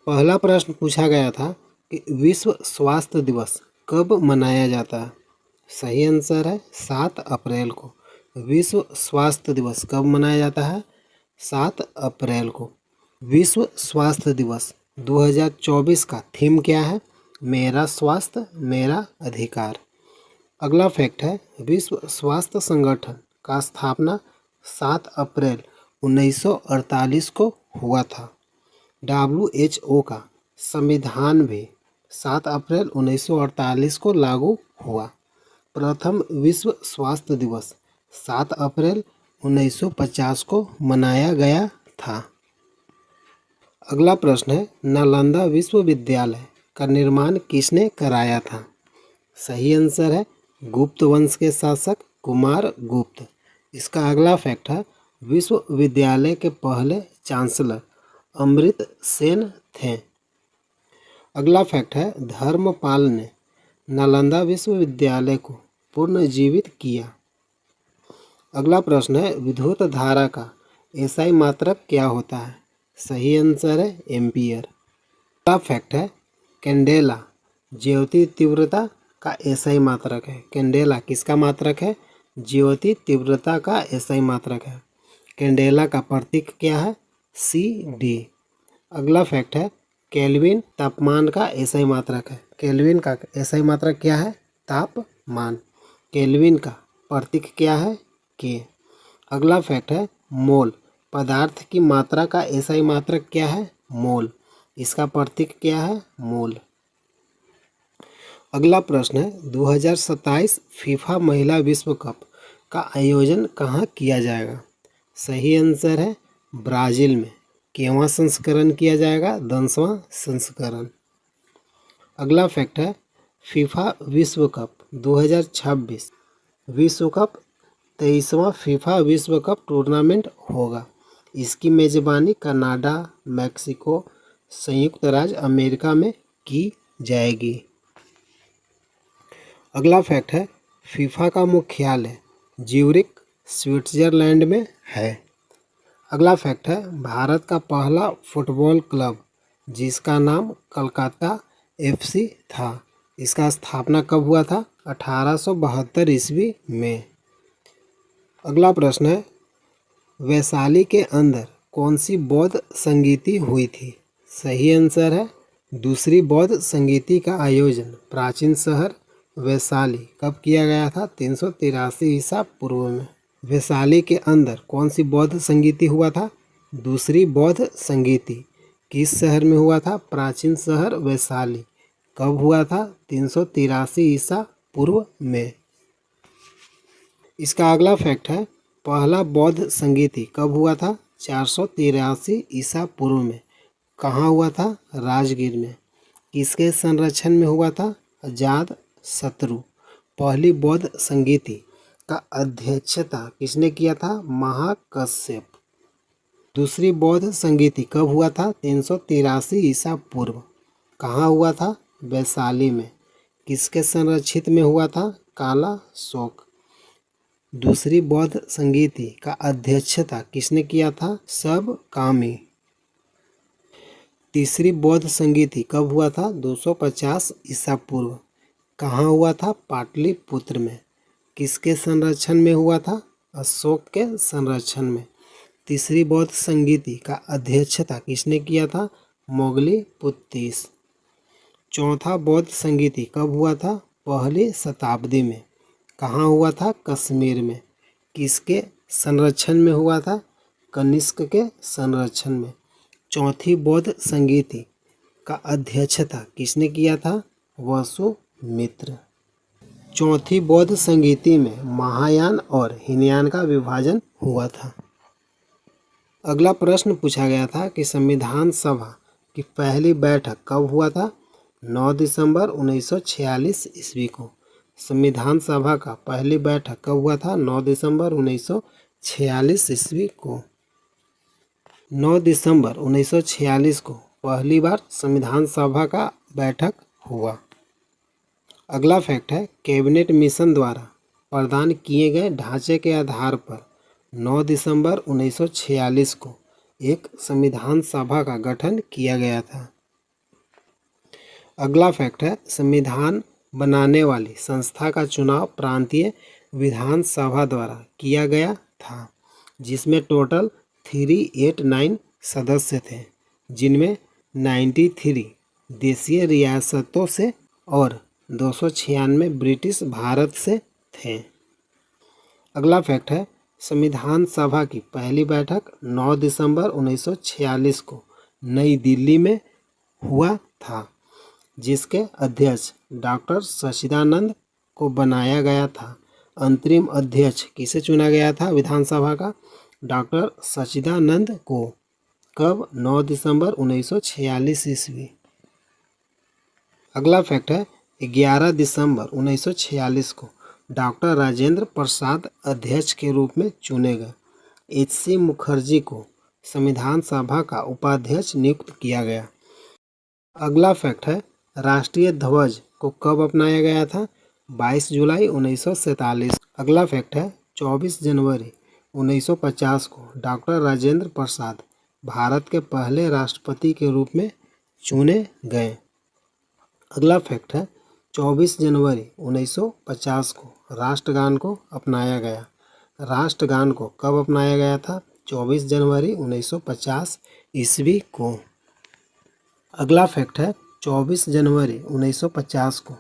पहला प्रश्न पूछा गया था कि विश्व स्वास्थ्य दिवस कब मनाया जाता है। सही आंसर है 7 अप्रैल को। विश्व स्वास्थ्य दिवस कब मनाया जाता है? 7 अप्रैल को। विश्व स्वास्थ्य दिवस 2024 का थीम क्या है? मेरा स्वास्थ्य मेरा अधिकार। अगला फैक्ट है, विश्व स्वास्थ्य संगठन का स्थापना 7 अप्रैल 1948 को हुआ था। WHO का संविधान भी 7 अप्रैल 1948 को लागू हुआ। प्रथम विश्व स्वास्थ्य दिवस 7 अप्रैल 1950 को मनाया गया था। अगला प्रश्न है, नालंदा विश्वविद्यालय का निर्माण किसने कराया था? सही आंसर है गुप्त वंश के शासक कुमार गुप्त। इसका अगला फैक्ट है, विश्वविद्यालय के पहले चांसलर अमृत सेन थे। अगला फैक्ट है, धर्मपाल ने नालंदा विश्वविद्यालय को पुनर्जीवित किया। अगला प्रश्न है, विद्युत धारा का एसआई मात्रक क्या होता है? सही आंसर है एम्पियर। अगला फैक्ट है, कैंडेला ज्योति तीव्रता का एसआई मात्रक है। कैंडेला किसका मात्रक है? ज्योति तीव्रता का एसआई मात्रक है। कैंडेला का प्रतीक क्या है? CD। अगला फैक्ट है, केल्विन तापमान का एसआई मात्रक है। केल्विन का एसआई मात्रक क्या है? तापमान। केल्विन का प्रतीक क्या है? K। अगला फैक्ट है, मोल पदार्थ की मात्रा का एसआई मात्रक क्या है? मोल। इसका प्रतीक क्या है? मोल। अगला प्रश्न है, 2027 फीफा महिला विश्व कप का आयोजन कहाँ किया जाएगा? सही आंसर है ब्राज़ील में। केवां संस्करण किया जाएगा? 10वां संस्करण। अगला फैक्ट है, फीफा विश्व कप 2026 विश्व कप 23वां फीफा विश्व कप टूर्नामेंट होगा। इसकी मेज़बानी कनाडा, मैक्सिको, संयुक्त राज्य अमेरिका में की जाएगी। अगला फैक्ट है, फीफा का मुख्यालय ज्यूरिख स्विट्जरलैंड में है। अगला फैक्ट है, भारत का पहला फुटबॉल क्लब जिसका नाम कलकत्ता FC था, इसका स्थापना कब हुआ था? 1872 ईस्वी में। अगला प्रश्न है, वैशाली के अंदर कौन सी बौद्ध संगीति हुई थी? सही आंसर है दूसरी बौद्ध संगीति का आयोजन प्राचीन शहर वैशाली कब किया गया था? 383 ईसा पूर्व में। वैशाली के अंदर कौन सी बौद्ध संगीति हुआ था? दूसरी बौद्ध संगीति। किस शहर में हुआ था? प्राचीन शहर वैशाली। कब हुआ था? 383 ईसा पूर्व में। इसका अगला फैक्ट है, पहला बौद्ध संगीति कब हुआ था? 483 ईसा पूर्व में। कहाँ हुआ था? राजगीर में। किसके संरक्षण में हुआ था? अजात शत्रु। पहली बौद्ध संगीति का अध्यक्षता किसने किया था? महाकश्यप। दूसरी बौद्ध संगीति कब हुआ था? 383 ईसा पूर्व। कहाँ हुआ था? वैशाली में। किसके संरक्षित में हुआ था? काला शोक। दूसरी बौद्ध संगीति का अध्यक्षता किसने किया था? सब कामी। तीसरी बौद्ध संगीति कब हुआ था? 250 ईसा पूर्व। कहाँ हुआ था? पाटलिपुत्र में। किसके संरक्षण में हुआ था? अशोक के संरक्षण में। तीसरी बौद्ध संगीति का अध्यक्षता किसने किया था? मोगलीपुत्तीस। चौथा बौद्ध संगीति कब हुआ था? पहली शताब्दी में। कहाँ हुआ था? कश्मीर में। किसके संरक्षण में हुआ था? कनिष्क के संरक्षण में। चौथी बौद्ध संगीति का अध्यक्षता किसने किया था? वसुमित्र। चौथी बौद्ध संगीति में महायान और हीनयान का विभाजन हुआ था। अगला प्रश्न पूछा गया था कि संविधान सभा की पहली बैठक कब हुआ था? 9 दिसंबर 1946 ईस्वी को। संविधान सभा का पहली बैठक कब हुआ था? 9 दिसंबर 1946 ईस्वी को। 9 दिसंबर 1946 को पहली बार संविधान सभा का बैठक हुआ। अगला फैक्ट है, कैबिनेट मिशन द्वारा प्रदान किए गए ढांचे के आधार पर 9 दिसंबर 1946 को एक संविधान सभा का गठन किया गया था। अगला फैक्ट है, संविधान बनाने वाली संस्था का चुनाव प्रांतीय विधानसभा द्वारा किया गया था, जिसमें टोटल 389 सदस्य थे, जिनमें 93 देशीय रियासतों से और 296 ब्रिटिश भारत से थे। अगला फैक्ट है, संविधान सभा की पहली बैठक 9 दिसंबर 1946 को नई दिल्ली में हुआ था, जिसके अध्यक्ष डॉक्टर सच्चिदानंद को बनाया गया था। अंतरिम अध्यक्ष किसे चुना गया था विधानसभा का? डॉक्टर सच्चिदानंद को। कब? 9 दिसंबर 1946 ईस्वी। अगला फैक्ट है, 11 दिसंबर 1946 को डॉक्टर राजेंद्र प्रसाद अध्यक्ष के रूप में चुने गए। एच.सी. मुखर्जी को संविधान सभा का उपाध्यक्ष नियुक्त किया गया। अगला फैक्ट है, राष्ट्रीय ध्वज को कब अपनाया गया था? 22 जुलाई 1947। अगला फैक्ट है, 24 जनवरी 1950 को डॉक्टर राजेंद्र प्रसाद भारत के पहले राष्ट्रपति के रूप में चुने गए। अगला फैक्ट है, 24 जनवरी 1950 को राष्ट्रगान को अपनाया गया। राष्ट्रगान को कब अपनाया गया था? 24 जनवरी 1950 ईस्वी को। अगला फैक्ट है, 24 जनवरी 1950 को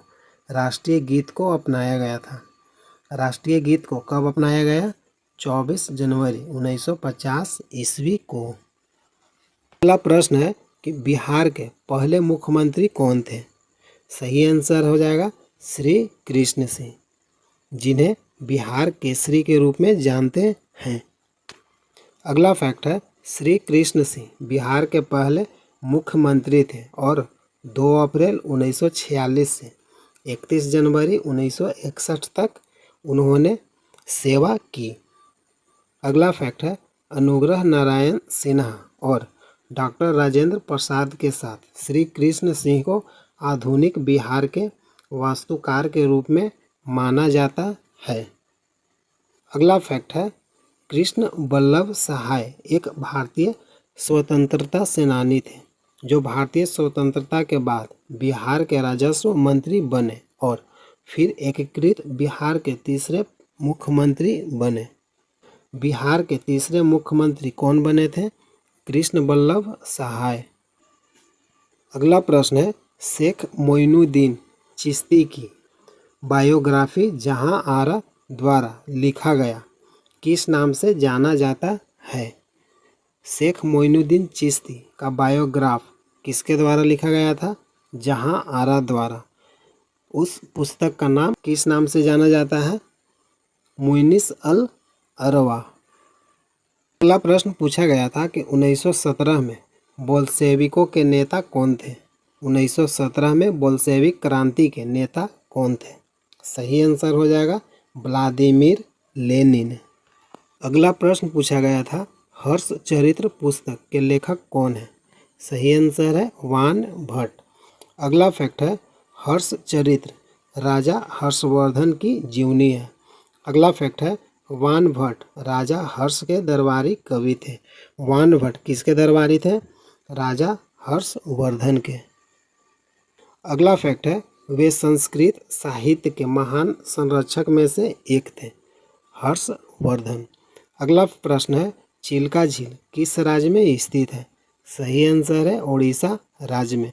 राष्ट्रीय गीत को अपनाया गया था। राष्ट्रीय गीत को कब अपनाया गया? 24 जनवरी 1950 ईस्वी को। अगला प्रश्न है कि बिहार के पहले मुख्यमंत्री कौन थे? सही आंसर हो जाएगा श्री कृष्ण सिंह, जिन्हें बिहार केसरी के रूप में जानते हैं। अगला फैक्ट है, श्री कृष्ण सिंह बिहार के पहले मुख्यमंत्री थे और 2 अप्रैल 1946 से 31 जनवरी 1961 तक उन्होंने सेवा की। अगला फैक्ट है, अनुग्रह नारायण सिन्हा और डॉक्टर राजेंद्र प्रसाद के साथ श्री कृष्ण सिंह को आधुनिक बिहार के वास्तुकार के रूप में माना जाता है। अगला फैक्ट है, कृष्ण वल्लभ सहाय एक भारतीय स्वतंत्रता सेनानी थे, जो भारतीय स्वतंत्रता के बाद बिहार के राजस्व मंत्री बने और फिर एकीकृत बिहार के तीसरे मुख्यमंत्री बने। बिहार के तीसरे मुख्यमंत्री कौन बने थे? कृष्ण वल्लभ सहाय। अगला प्रश्न है, शेख मोइनुद्दीन चिश्ती की बायोग्राफी जहां आरा द्वारा लिखा गया किस नाम से जाना जाता है? शेख मोइनुद्दीन चिश्ती का बायोग्राफ किसके द्वारा लिखा गया था? जहां आरा द्वारा। उस पुस्तक का नाम किस नाम से जाना जाता है? मुइनिस अल अरवा। अगला प्रश्न पूछा गया था कि 1917 में बोल्शेविकों के नेता कौन थे? 1917 में बोल्शेविक क्रांति के नेता कौन थे? सही आंसर हो जाएगा व्लादिमीर लेनिन। अगला प्रश्न पूछा गया था, हर्ष चरित्र पुस्तक के लेखक कौन है? सही आंसर है वान भट्ट। अगला फैक्ट है, हर्ष चरित्र राजा हर्षवर्धन की जीवनी है। अगला फैक्ट है, वान भट्ट राजा हर्ष के दरबारी कवि थे। वान भट्ट किसके दरबारी थे? राजा हर्षवर्धन के। अगला फैक्ट है, वे संस्कृत साहित्य के महान संरक्षक में से एक थे, हर्षवर्धन। अगला प्रश्न है, चिल्का झील किस राज्य में स्थित है? सही आंसर है उड़ीसा राज्य में।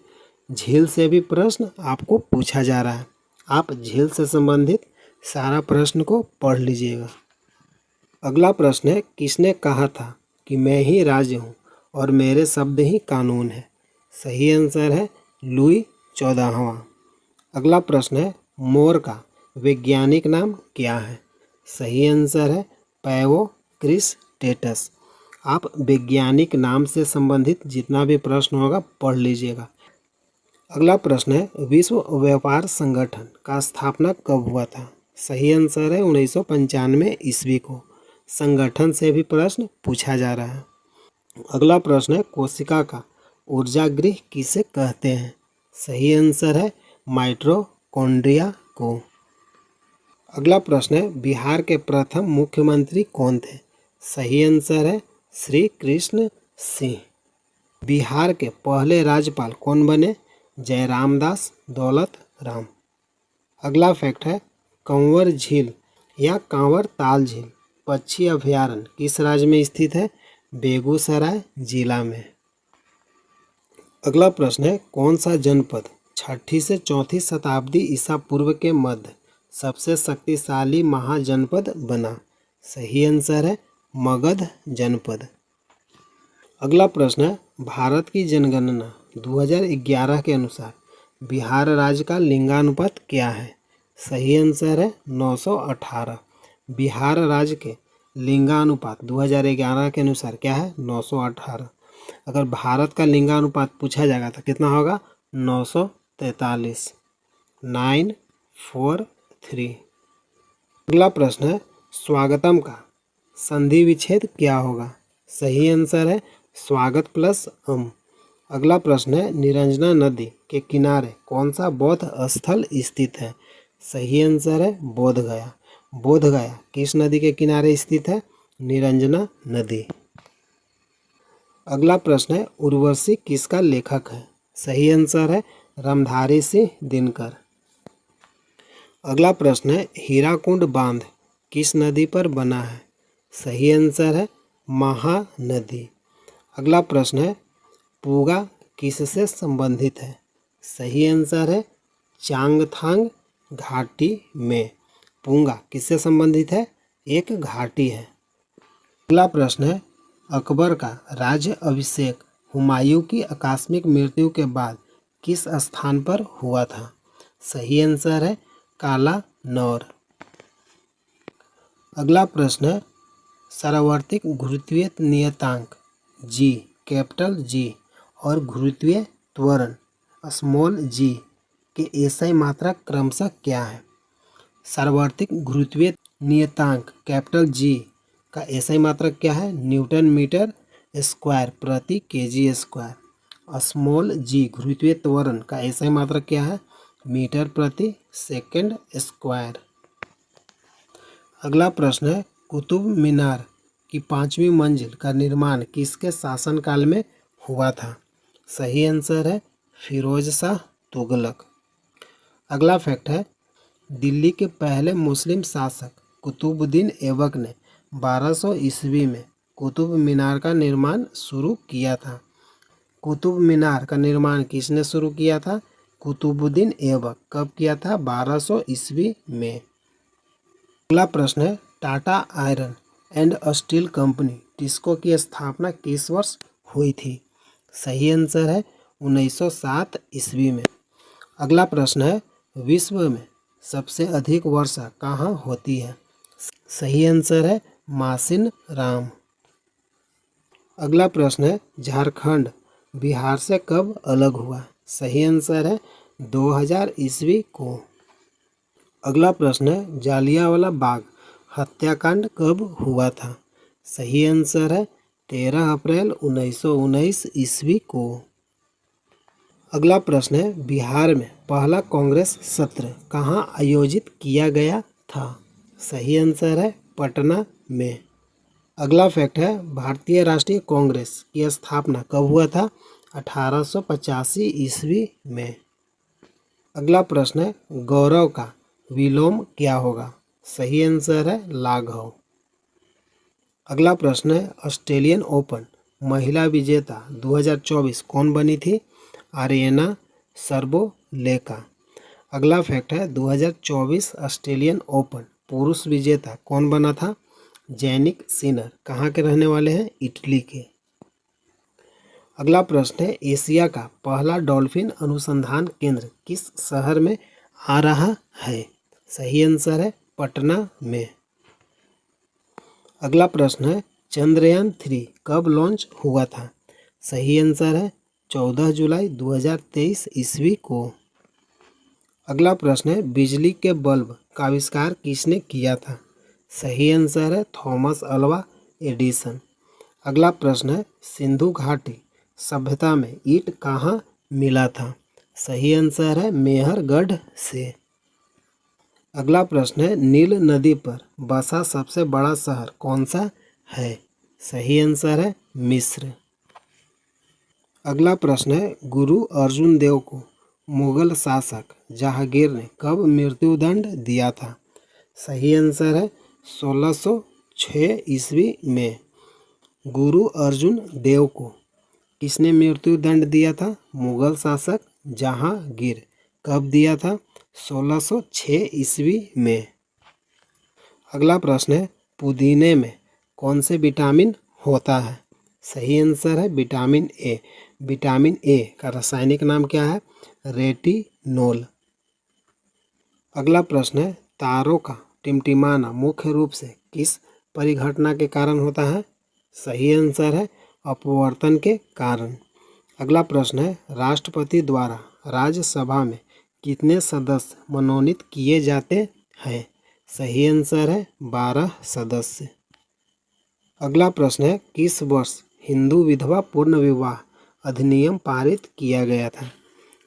झील से भी प्रश्न आपको पूछा जा रहा है, आप झील से संबंधित सारा प्रश्न को पढ़ लीजिएगा। अगला प्रश्न है, किसने कहा था कि मैं ही राज्य हूँ और मेरे शब्द ही कानून है? सही आंसर है लुई 14वां। अगला प्रश्न है, मोर का वैज्ञानिक नाम क्या है? सही आंसर है पैवो क्रिस्टेटस। आप वैज्ञानिक नाम से संबंधित जितना भी प्रश्न होगा पढ़ लीजिएगा। अगला प्रश्न है, विश्व व्यापार संगठन का स्थापना कब हुआ था? सही आंसर है 1995 ईस्वी को। संगठन से भी प्रश्न पूछा जा रहा है। अगला प्रश्न है, कोशिका का ऊर्जागृह किसे कहते हैं? सही आंसर है माइटोकॉन्ड्रिया को। अगला प्रश्न है, बिहार के प्रथम मुख्यमंत्री कौन थे? सही आंसर है श्री कृष्ण सिंह। बिहार के पहले राज्यपाल कौन बने? जयरामदास दौलत राम। अगला फैक्ट है कंवर झील या कांवर ताल झील पक्षी अभयारण्य किस राज्य में स्थित है? बेगूसराय जिला में। अगला प्रश्न है कौन सा जनपद 6ठी से 4ठी शताब्दी ईसा पूर्व के मध्य सबसे शक्तिशाली महाजनपद बना? सही आंसर है मगध जनपद। अगला प्रश्न है भारत की जनगणना 2011 के अनुसार बिहार राज्य का लिंगानुपात क्या है? सही आंसर है 918। बिहार राज्य के लिंगानुपात 2011 के अनुसार क्या है? 918। अगर भारत का लिंगानुपात पूछा जाएगा तो कितना होगा? 943, 943। अगला प्रश्न है स्वागतम का संधि विच्छेद क्या होगा? सही आंसर है स्वागत प्लस अम। अगला प्रश्न है निरंजना नदी के किनारे कौन सा बौद्ध स्थल स्थित है? सही आंसर है बोध गया। बोध गया किस नदी के किनारे स्थित है? निरंजना नदी। अगला प्रश्न है उर्वशी किसका लेखक है? सही आंसर है रामधारी सिंह दिनकर। अगला प्रश्न है हीराकुंड बांध किस नदी पर बना है? सही आंसर है महानदी। अगला प्रश्न है पूगा किससे संबंधित है? सही आंसर है चांगथांग घाटी में। पूंगा किससे संबंधित है? एक घाटी है। अगला प्रश्न है अकबर का राज्य अभिषेक हुमायूं की आकस्मिक मृत्यु के बाद किस स्थान पर हुआ था? सही आंसर है काला नौर। अगला प्रश्न है सार्वत्रिक गुरुत्वीय नियतांक जी कैपिटल जी और गुरुत्वीय त्वरण स्मॉल जी के एसआई मात्रक क्रमशः क्या है? सार्वत्रिक गुरुत्वीय नियतांक कैपिटल जी का एसआई मात्रक क्या है? न्यूटन मीटर स्क्वायर प्रति केजी स्क्वायर। स्मॉल जी गुरुत्वीय त्वरण का एसआई मात्रक क्या है? मीटर प्रति सेकंड स्क्वायर। अगला प्रश्न है कुतुब मीनार की 5वीं मंजिल का निर्माण किसके शासनकाल में हुआ था? सही आंसर है फिरोज शाह तुगलक। अगला फैक्ट है दिल्ली के पहले मुस्लिम शासक कुतुबुद्दीन ऐबक ने 1200 ईस्वी में कुतुब मीनार का निर्माण शुरू किया था। कुतुब मीनार का निर्माण किसने शुरू किया था? कुतुबुद्दीन ऐबक। कब किया था? 1200 ईस्वी में। अगला प्रश्न है Tata iron and steel company TISCO की स्थापना किस वर्ष हुई थी? सही आंसर है 1907 ईस्वी में। अगला प्रश्न है विश्व में सबसे अधिक वर्षा कहाँ होती है? सही आंसर है मासिन राम। अगला प्रश्न है झारखंड बिहार से कब अलग हुआ? सही आंसर है 2000 ईस्वी को। अगला प्रश्न है जालियांवाला बाग हत्याकांड कब हुआ था? सही आंसर है 13 अप्रैल 1919 ईस्वी को। अगला प्रश्न है बिहार में पहला कांग्रेस सत्र कहाँ आयोजित किया गया था? सही आंसर है पटना में। अगला फैक्ट है भारतीय राष्ट्रीय कांग्रेस की स्थापना कब हुआ था? 1885 ईस्वी में। अगला प्रश्न है गौरव का विलोम क्या होगा? सही आंसर है लाघव। अगला प्रश्न है ऑस्ट्रेलियन ओपन महिला विजेता 2024 कौन बनी थी? आर्यना सरबोलेका। अगला फैक्ट है 2024 ऑस्ट्रेलियन ओपन पुरुष विजेता कौन बना था? Jannik Sinner. कहाँ के रहने वाले हैं? इटली के। अगला प्रश्न है एशिया का पहला डॉल्फिन अनुसंधान केंद्र किस शहर में आ रहा है? सही आंसर है पटना में। अगला प्रश्न है चंद्रयान 3 कब लॉन्च हुआ था? सही आंसर है 14 जुलाई 2023 ईस्वी को। अगला प्रश्न है बिजली के बल्ब का आविष्कार किसने किया था? सही आंसर है थॉमस अल्वा एडिसन। अगला प्रश्न है सिंधु घाटी सभ्यता में ईंट कहाँ मिला था? सही आंसर है मेहरगढ़ से। अगला प्रश्न है नील नदी पर बसा सबसे बड़ा शहर कौन सा है? सही आंसर है मिस्र। अगला प्रश्न है गुरु अर्जुन देव को मुगल शासक जहांगीर ने कब मृत्युदंड दिया था? सही आंसर है 1606 ईस्वी में। गुरु अर्जुन देव को किसने मृत्युदंड दिया था? मुगल शासक जहांगीर। कब दिया था? 1606 ईस्वी में। अगला प्रश्न है, पुदीने में कौन से विटामिन होता है? सही आंसर है विटामिन ए। विटामिन ए का रासायनिक नाम क्या है? रेटिनोल। अगला प्रश्न है, तारों का टिमटिमाना मुख्य रूप से किस परिघटना के कारण होता है? सही आंसर है अपवर्तन के कारण। अगला प्रश्न है, राष्ट्रपति द्वारा राज्यसभा में कितने सदस्य मनोनीत किए जाते हैं? सही आंसर है 12 सदस्य। अगला प्रश्न है, किस वर्ष हिंदू विधवा पूर्ण विवाह अधिनियम पारित किया गया था?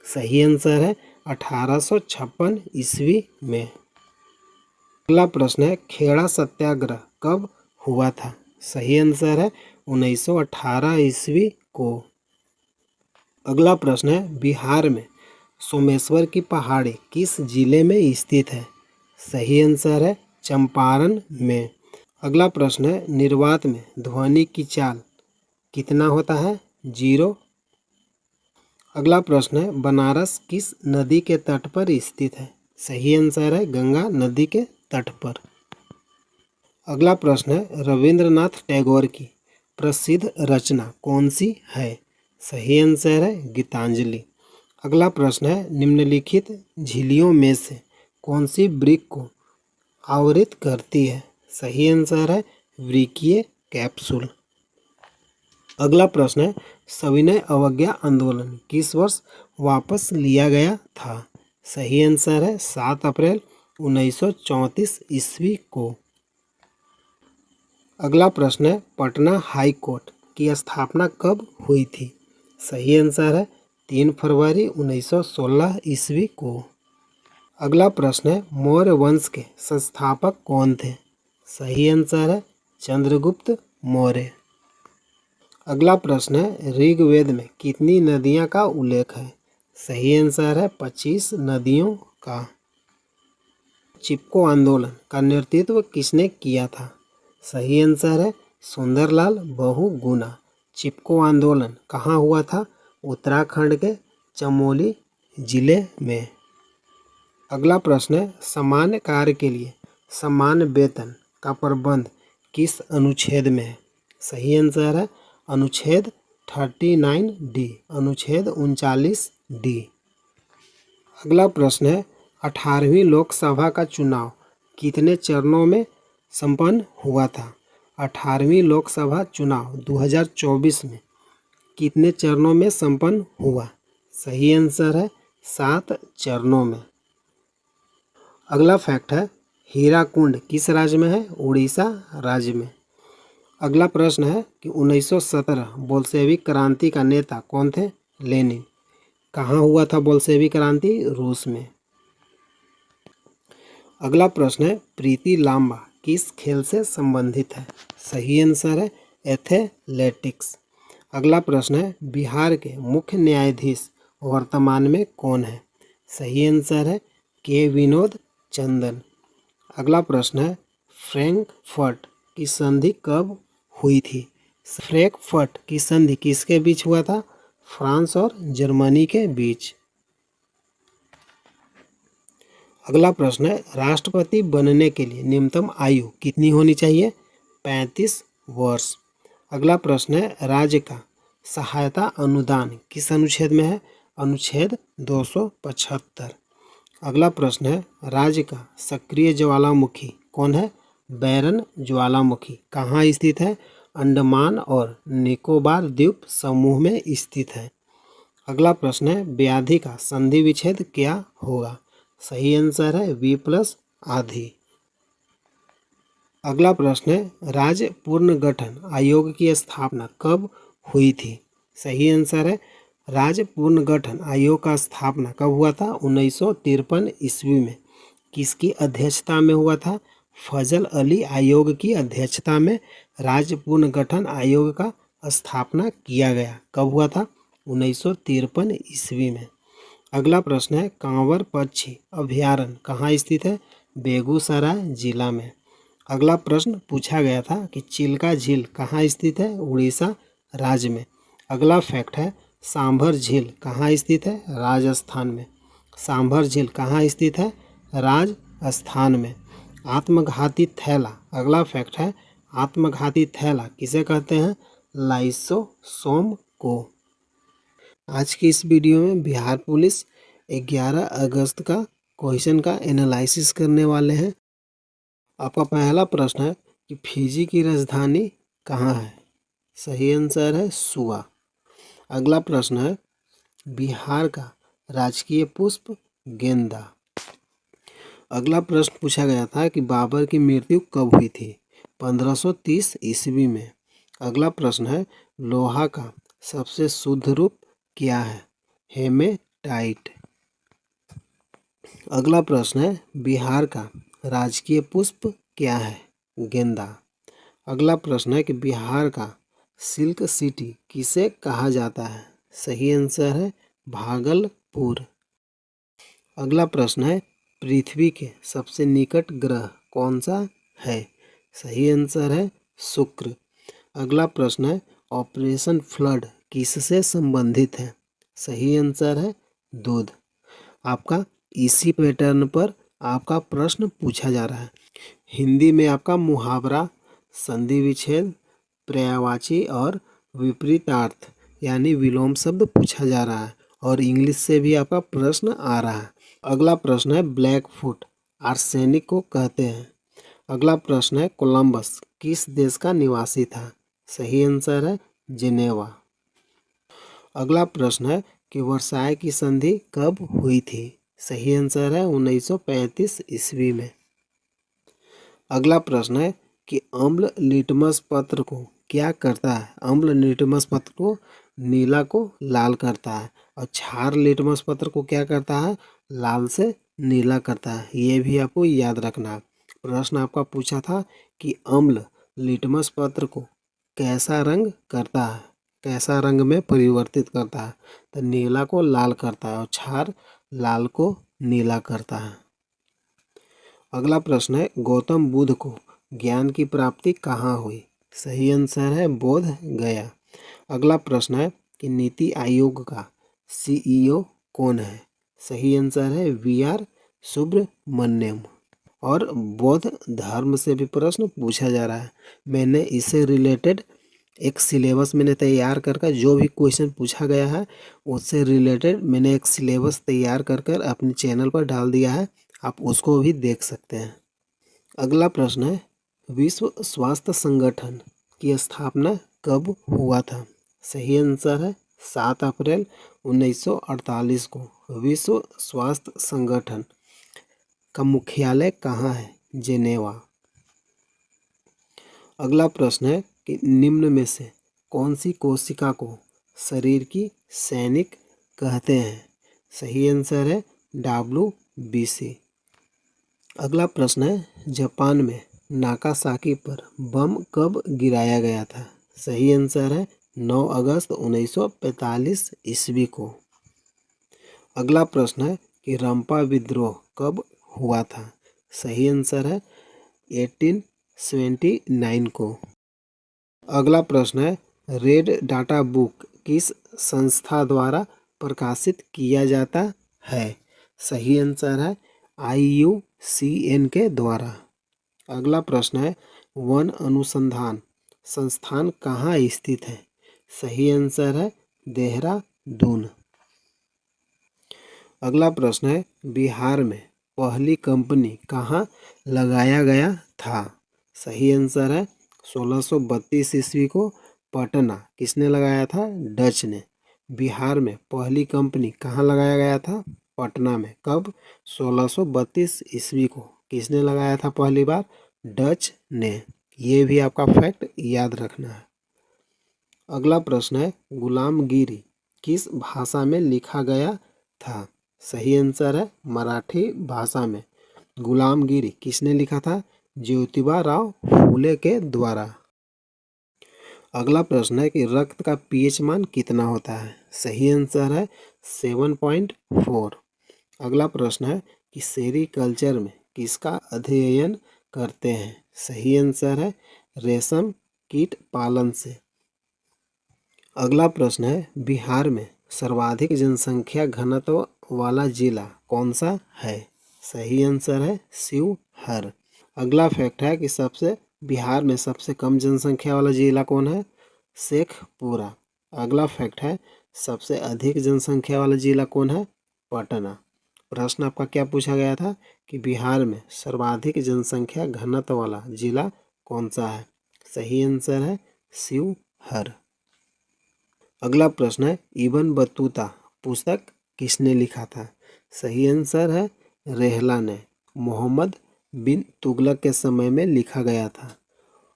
सही आंसर है 1856 ईस्वी में। अगला प्रश्न है, खेड़ा सत्याग्रह कब हुआ था? सही आंसर है 1918 ईस्वी को। अगला प्रश्न है, बिहार में सोमेश्वर की पहाड़ी किस जिले में स्थित है? सही आंसर है चंपारण में। अगला प्रश्न है, निर्वात में ध्वनि की चाल कितना होता है? 0। अगला प्रश्न है, बनारस किस नदी के तट पर स्थित है? सही आंसर है गंगा नदी के तट पर। अगला प्रश्न है, रविंद्रनाथ टैगोर की प्रसिद्ध रचना कौन सी है? सही आंसर है गीतांजलि। अगला प्रश्न है, निम्नलिखित झिल्लियों में से कौन सी वृक्क को आवृत करती है? सही आंसर है वृक्कीय कैप्सूल। अगला प्रश्न है, सविनय अवज्ञा आंदोलन किस वर्ष वापस लिया गया था? सही आंसर है 7 अप्रैल 1934 ईस्वी को। अगला प्रश्न है, पटना हाई कोर्ट की स्थापना कब हुई थी? सही आंसर है 3 फरवरी 1916 ईस्वी को। अगला प्रश्न है, मौर्य वंश के संस्थापक कौन थे? सही आंसर है चंद्रगुप्त मौर्य। अगला प्रश्न है, ऋग्वेद में कितनी नदियां का उल्लेख है? सही आंसर है 25 नदियों का। चिपको आंदोलन का नेतृत्व किसने किया था? सही आंसर है सुंदरलाल बहुगुणा। चिपको आंदोलन कहाँ हुआ था? उत्तराखंड के चमोली जिले में। अगला प्रश्न है, सामान्य कार्य के लिए समान वेतन का प्रबंध किस अनुच्छेद में है? सही आंसर है अनुच्छेद 39D, अनुच्छेद 39D। अगला प्रश्न है, 18वीं लोकसभा का चुनाव कितने चरणों में संपन्न हुआ था? 18वीं लोकसभा चुनाव 2024 में कितने चरणों में संपन्न हुआ? सही आंसर है 7 चरणों में। अगला फैक्ट है, हीराकुंड किस राज्य में है? उड़ीसा राज्य में। अगला प्रश्न है कि 1917 बोल्शेविक क्रांति का नेता कौन थे? लेनिन। कहाँ हुआ था बोल्शेविक क्रांति? रूस में। अगला प्रश्न है, प्रीति लांबा किस खेल से संबंधित है? सही आंसर है एथलेटिक्स। अगला प्रश्न है, बिहार के मुख्य न्यायाधीश वर्तमान में कौन है? सही आंसर है के विनोद चंदन। अगला प्रश्न है, फ्रैंकफर्ट की संधि कब हुई थी? फ्रैंकफर्ट की संधि किसके बीच हुआ था? फ्रांस और जर्मनी के बीच। अगला प्रश्न है, राष्ट्रपति बनने के लिए न्यूनतम आयु कितनी होनी चाहिए? 35 वर्ष। अगला प्रश्न है, राज्य का सहायता अनुदान किस अनुच्छेद में है? अनुच्छेद 275। अगला प्रश्न है, राज्य का सक्रिय ज्वालामुखी कौन है? बैरन ज्वालामुखी। कहाँ स्थित है? अंडमान और निकोबार द्वीप समूह में स्थित है। अगला प्रश्न है, व्याधि का संधि विच्छेद क्या होगा? सही आंसर है V+ आधी। अगला प्रश्न है, राज्य पुनर्गठन आयोग की स्थापना कब हुई थी? सही आंसर है राज्य पुनर्गठन आयोग का स्थापना कब हुआ था? 1953 ईस्वी में। किसकी अध्यक्षता में हुआ था? फजल अली आयोग की अध्यक्षता में राज्य पुनर्गठन आयोग का स्थापना किया गया। कब हुआ था? 1953 ईस्वी में। अगला प्रश्न है कांवर पक्षी अभयारण्य कहाँ स्थित है? बेगूसराय जिला में। अगला प्रश्न पूछा गया था कि चिल्का झील कहाँ स्थित है? उड़ीसा राज्य में। अगला फैक्ट है सांभर झील कहाँ स्थित है? राजस्थान में। सांभर झील कहाँ स्थित है? राजस्थान में। आत्मघाती थैला, अगला फैक्ट है आत्मघाती थैला किसे कहते हैं? लाइसोसोम को। आज की इस वीडियो में बिहार पुलिस 11 अगस्त का क्वेश्चन का एनालिसिस करने वाले हैं। आपका पहला प्रश्न है कि फिजी की राजधानी कहाँ है? सही आंसर है सुआ। अगला प्रश्न है बिहार का राजकीय पुष्प गेंदा। अगला प्रश्न पूछा गया था कि बाबर की मृत्यु कब हुई थी? 1530 ईस्वी में। अगला प्रश्न है लोहा का सबसे शुद्ध रूप क्या है? हेमेटाइट। अगला प्रश्न है बिहार का राजकीय पुष्प क्या है? गेंदा। अगला प्रश्न है कि बिहार का सिल्क सिटी किसे कहा जाता है? सही आंसर है भागलपुर। अगला प्रश्न है पृथ्वी के सबसे निकट ग्रह कौन सा है? सही आंसर है शुक्र। अगला प्रश्न है ऑपरेशन फ्लड किससे संबंधित है? सही आंसर है दूध। आपका इसी पैटर्न पर आपका प्रश्न पूछा जा रहा है। हिंदी में आपका मुहावरा, संधि विच्छेद, पर्यायवाची और विपरीतार्थ यानी विलोम शब्द पूछा जा रहा है और इंग्लिश से भी आपका प्रश्न आ रहा है। अगला प्रश्न है ब्लैक फुट आर्सेनिक को कहते हैं। अगला प्रश्न है कोलंबस किस देश का निवासी था? सही आंसर है जिनेवा। अगला प्रश्न है कि वर्साय की संधि कब हुई थी? सही आंसर है 1935 ईस्वी में। अगला प्रश्न है कि अम्ल लिटमस पत्र को क्या करता है? अम्ल लिटमस पत्र को नीला को लाल करता है और क्षार लिटमस पत्र को क्या करता है? लाल से नीला करता है। ये भी आपको याद रखना है। प्रश्न आपका पूछा था कि अम्ल लिटमस पत्र को कैसा रंग करता है, कैसा रंग में परिवर्तित करता है? तो नीला को लाल करता है और क्षार लाल को नीला करता है। अगला प्रश्न है गौतम बुद्ध को ज्ञान की प्राप्ति कहाँ हुई? सही आंसर है बोध गया। अगला प्रश्न है कि नीति आयोग का सीईओ कौन है? सही आंसर है वीआर सुब्रमण्यम। और बौद्ध धर्म से भी प्रश्न पूछा जा रहा है। मैंने इससे रिलेटेड एक सिलेबस मैंने तैयार कर जो भी क्वेश्चन पूछा गया है उससे रिलेटेड मैंने एक सिलेबस तैयार कर अपने चैनल पर डाल दिया है, आप उसको भी देख सकते हैं। अगला प्रश्न है विश्व स्वास्थ्य संगठन की स्थापना कब हुआ था? सही आंसर है 7 अप्रैल 1948 को। विश्व स्वास्थ्य संगठन का मुख्यालय कहाँ है? जेनेवा। अगला प्रश्न है कि निम्न में से कौन सी कोशिका को शरीर की सैनिक कहते हैं? सही आंसर है WBC। अगला प्रश्न है जापान में नागासाकी पर बम कब गिराया गया था? सही आंसर है 9 अगस्त 1945 ईस्वी को। अगला प्रश्न है कि रंपा विद्रोह कब हुआ था? सही आंसर है 1879 को। अगला प्रश्न है रेड डाटा बुक किस संस्था द्वारा प्रकाशित किया जाता है? सही आंसर है IUCN के द्वारा। अगला प्रश्न है वन अनुसंधान संस्थान कहाँ स्थित है? सही आंसर है देहरादून। अगला प्रश्न है बिहार में पहली कंपनी कहाँ लगाया गया था? सही आंसर है 1632 ईस्वी को पटना। किसने लगाया था? डच ने। बिहार में पहली कंपनी कहाँ लगाया गया था? पटना में। कब? 1632 ईस्वी को। किसने लगाया था पहली बार? डच ने। ये भी आपका फैक्ट याद रखना है। अगला प्रश्न है गुलामगिरी किस भाषा में लिखा गया था? सही आंसर है मराठी भाषा में। गुलामगिरी किसने लिखा था? ज्योतिबा राव फूले के द्वारा। अगला प्रश्न है कि रक्त का pH मान कितना होता है? सही आंसर है 7.4। अगला प्रश्न है कि सेरीकल्चर में किसका अध्ययन करते हैं? सही आंसर है रेशम कीट पालन से। अगला प्रश्न है बिहार में सर्वाधिक जनसंख्या घनत्व वाला जिला कौन सा है? सही आंसर है शिवहर। अगला फैक्ट है कि बिहार में सबसे कम जनसंख्या वाला जिला कौन है? शेखपुरा। अगला फैक्ट है सबसे अधिक जनसंख्या वाला जिला कौन है? पटना। प्रश्न आपका क्या पूछा गया था कि बिहार में सर्वाधिक जनसंख्या घनत्व वाला जिला कौन सा है? सही आंसर है शिवहर। अगला प्रश्न है इब्न बतूता पुस्तक किसने लिखा था? सही आंसर है रेहला ने। मोहम्मद बिन तुगलक के समय में लिखा गया था।